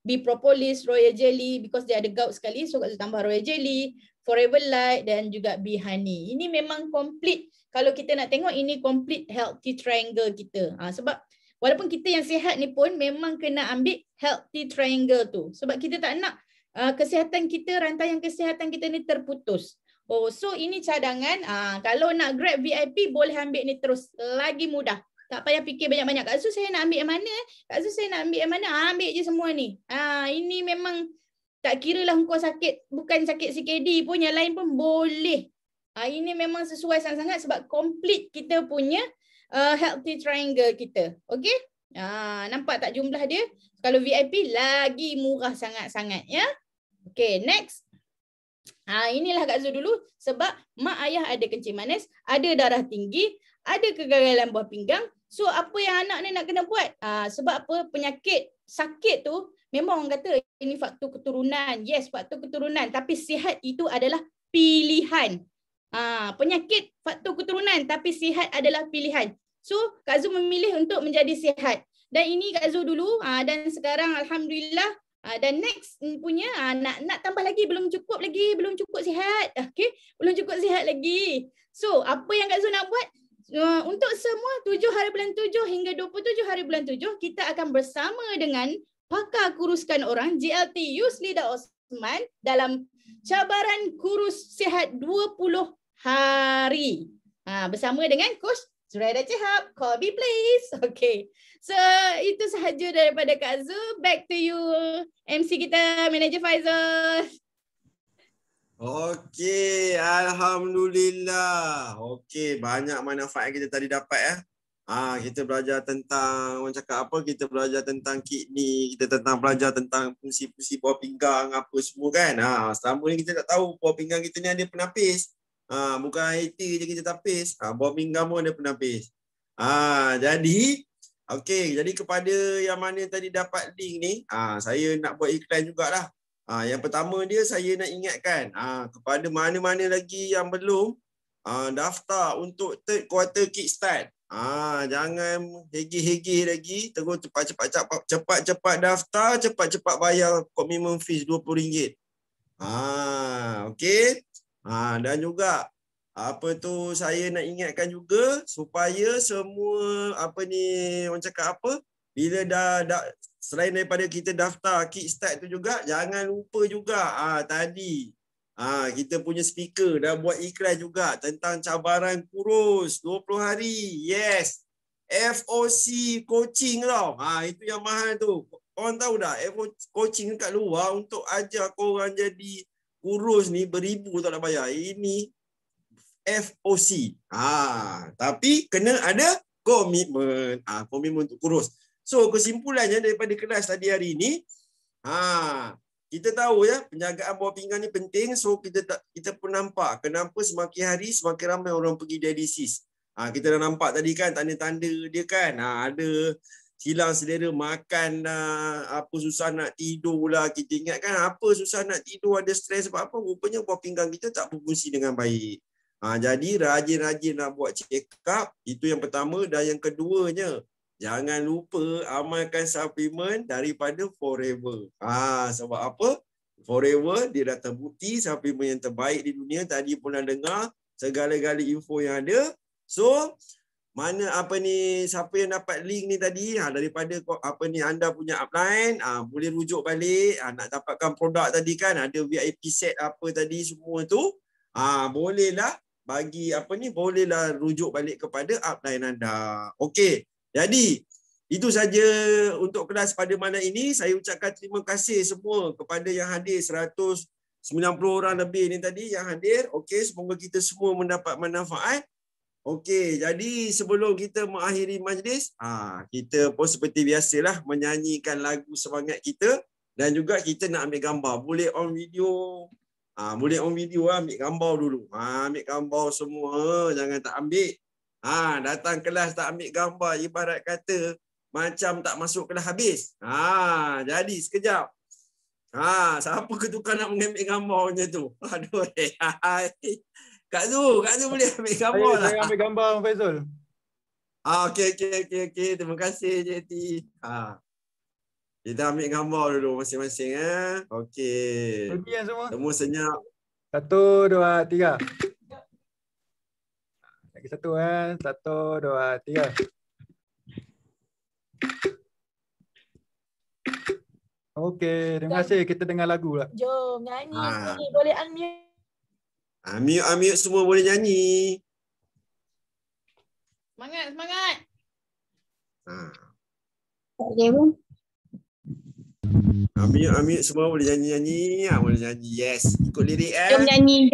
bee propolis, royal jelly because dia ada gout sekali, so Kak Zu tambah royal jelly, Forever Light dan juga bee honey. Ini memang complete. Kalau kita nak tengok ini complete healthy triangle kita. Sebab walaupun kita yang sihat ni pun memang kena ambil healthy triangle tu. Sebab kita tak nak kesihatan kita, rantaian kesihatan kita ni terputus. So ini cadangan. Kalau nak grab VIP boleh ambil ni terus. Lagi mudah. Tak payah fikir banyak-banyak. Kak Zu saya nak ambil yang mana? Kak Zu saya nak ambil yang mana? Ambil je semua ni. Ini memang tak kira lah kau sakit, bukan sakit CKD pun, yang lain pun boleh. Ini memang sesuai sangat-sangat sebab complete kita punya healthy triangle kita. Okay? Nampak tak jumlah dia? Kalau VIP lagi murah sangat-sangat ya. Okay, next. Inilah Kak Zu dulu sebab mak ayah ada kencing manis, ada darah tinggi, ada kegagalan buah pinggang. So apa yang anak ni nak kena buat? Sebab apa? Penyakit sakit tu memang orang kata ini faktor keturunan. Yes, faktor keturunan. Tapi sihat itu adalah pilihan. Penyakit faktor keturunan tapi sihat adalah pilihan. So Kak Zu memilih untuk menjadi sihat. Dan ini Kak Zu dulu dan sekarang alhamdulillah. Dan next punya nak tambah lagi, belum cukup sihat. Okay? Belum cukup sihat lagi. So apa yang Kak Zu nak buat? Untuk semua 7 hari bulan 7 hingga 27 hari bulan 7 kita akan bersama dengan pakar kuruskan orang JLT Yuslida Osman dalam cabaran kurus sihat 20 hari. Bersama dengan Coach Zuraida Chihab. Call me please. Okay. So itu sahaja daripada Kak Zu. Back to you MC kita, Manager Faizal. Okey, alhamdulillah. Okey, banyak manfaat kita tadi dapat ya. Kita belajar tentang orang cakap apa? Kita belajar tentang kidney, kita belajar tentang fungsi-fungsi buah pinggang apa semua kan. Selama ni kita tak tahu buah pinggang kita ni ada penapis. Bukan IT je kita tapis. Buah pinggang pun ada penapis. Jadi jadi kepada yang mana tadi dapat link ni, saya nak buat iklan jugalah. Yang pertama dia saya nak ingatkan kepada mana-mana lagi yang belum daftar untuk third quarter kickstart. Jangan hegi-hegi lagi, terus cepat-cepat daftar, cepat-cepat bayar komitmen fees RM20. Okey. Dan juga saya nak ingatkan juga supaya semua orang cakap apa, bila dah selain daripada kita daftar kickstart tu juga, jangan lupa juga tadi kita punya speaker dah buat iklan juga tentang cabaran kurus 20 hari. Yes. FOC coaching tau. Itu yang mahal tu. Korang tahu tak? FOC coaching kat luar untuk ajar korang jadi kurus ni beribu tak nak bayar. Ini FOC. Tapi kena ada komitmen. Komitmen untuk kurus. So kesimpulannya daripada kelas tadi hari ni, kita tahu ya penjagaan bawah pinggang ni penting. So kita pun nampak kenapa semakin hari semakin ramai orang pergi dialisis. Kita dah nampak tadi kan tanda-tanda dia kan. Ada hilang selera makan lah, apa susah nak tidur lah. Kita ingat kan apa susah nak tidur, ada stres sebab apa? Rupanya bawah pinggang kita tak berfungsi dengan baik. Jadi rajin-rajin nak buat check up. Itu yang pertama. Dan yang keduanya, jangan lupa amalkan suplemen daripada Forever. Sebab apa? Forever dia dah terbukti suplemen yang terbaik di dunia. Tadi pun dah dengar segala-gala info yang ada. So, mana siapa yang dapat link ni tadi, daripada anda punya upline, boleh rujuk balik, nak dapatkan produk tadi kan, ada VIP set apa tadi semua tu, bolehlah bagi bolehlah rujuk balik kepada upline anda. Okey. Jadi, itu saja untuk kelas pada malam ini. Saya ucapkan terima kasih semua kepada yang hadir, 190 orang lebih ni tadi yang hadir. Okey, semoga kita semua mendapat manfaat. Okey, jadi sebelum kita mengakhiri majlis, kita pun seperti biasalah menyanyikan lagu semangat kita dan juga kita nak ambil gambar. Boleh on video. Boleh on video, ambil gambar dulu. Ambil gambar semua, jangan tak ambil. Datang kelas tak ambil gambar, ibarat kata macam tak masuk kelas habis. Jadi sekejap. Siapa ketukar nak mengambil gambarnya tu? Aduh. Kak Zu boleh ambil gambar lah. Saya ambil gambar Faizul. Okey. Terima kasih JT. Kita ambil gambar dulu masing-masing. Okey. Ujian semua. Semua senyap. 1, 2, 3. Lagi satu 1, 2, 3. Okey, terima kasih. Kita dengar lagu lah. Jom nyanyi. Boleh unmute. Unmute semua boleh nyanyi. Semangat. Unmute semua boleh nyanyi. Boleh nyanyi. Yes. Ikut lirik. Jom nyanyi.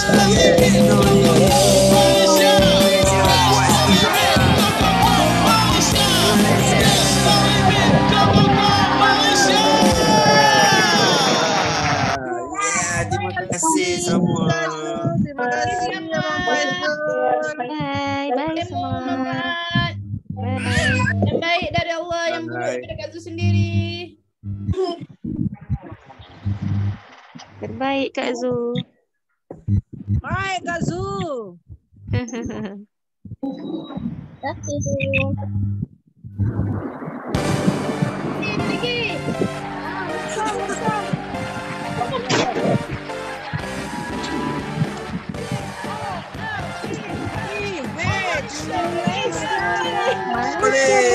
Bye semua. Yang baik dari Allah, yang buruk daripada Kak Zu sendiri. Terbaik Kak Zu. Baik Kak Zu. Pergi.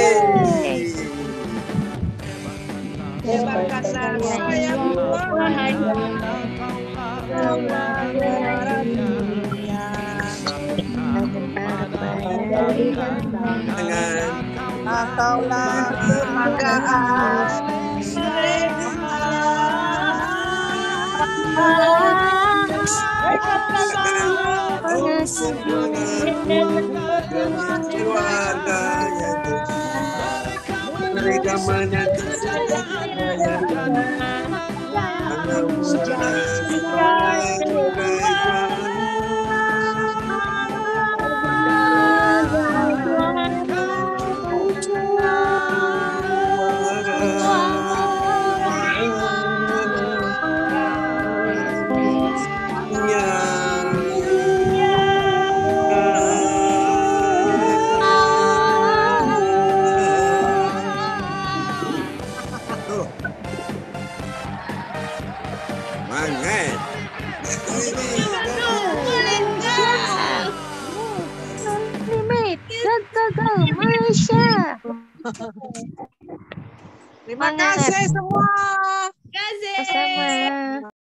Terima kasih sayang Tuhan. Engkaulah kebanggaan keluarga mereka menyatakan Semangat. Malaysia. Terima kasih semua. Terima kasih. Sama.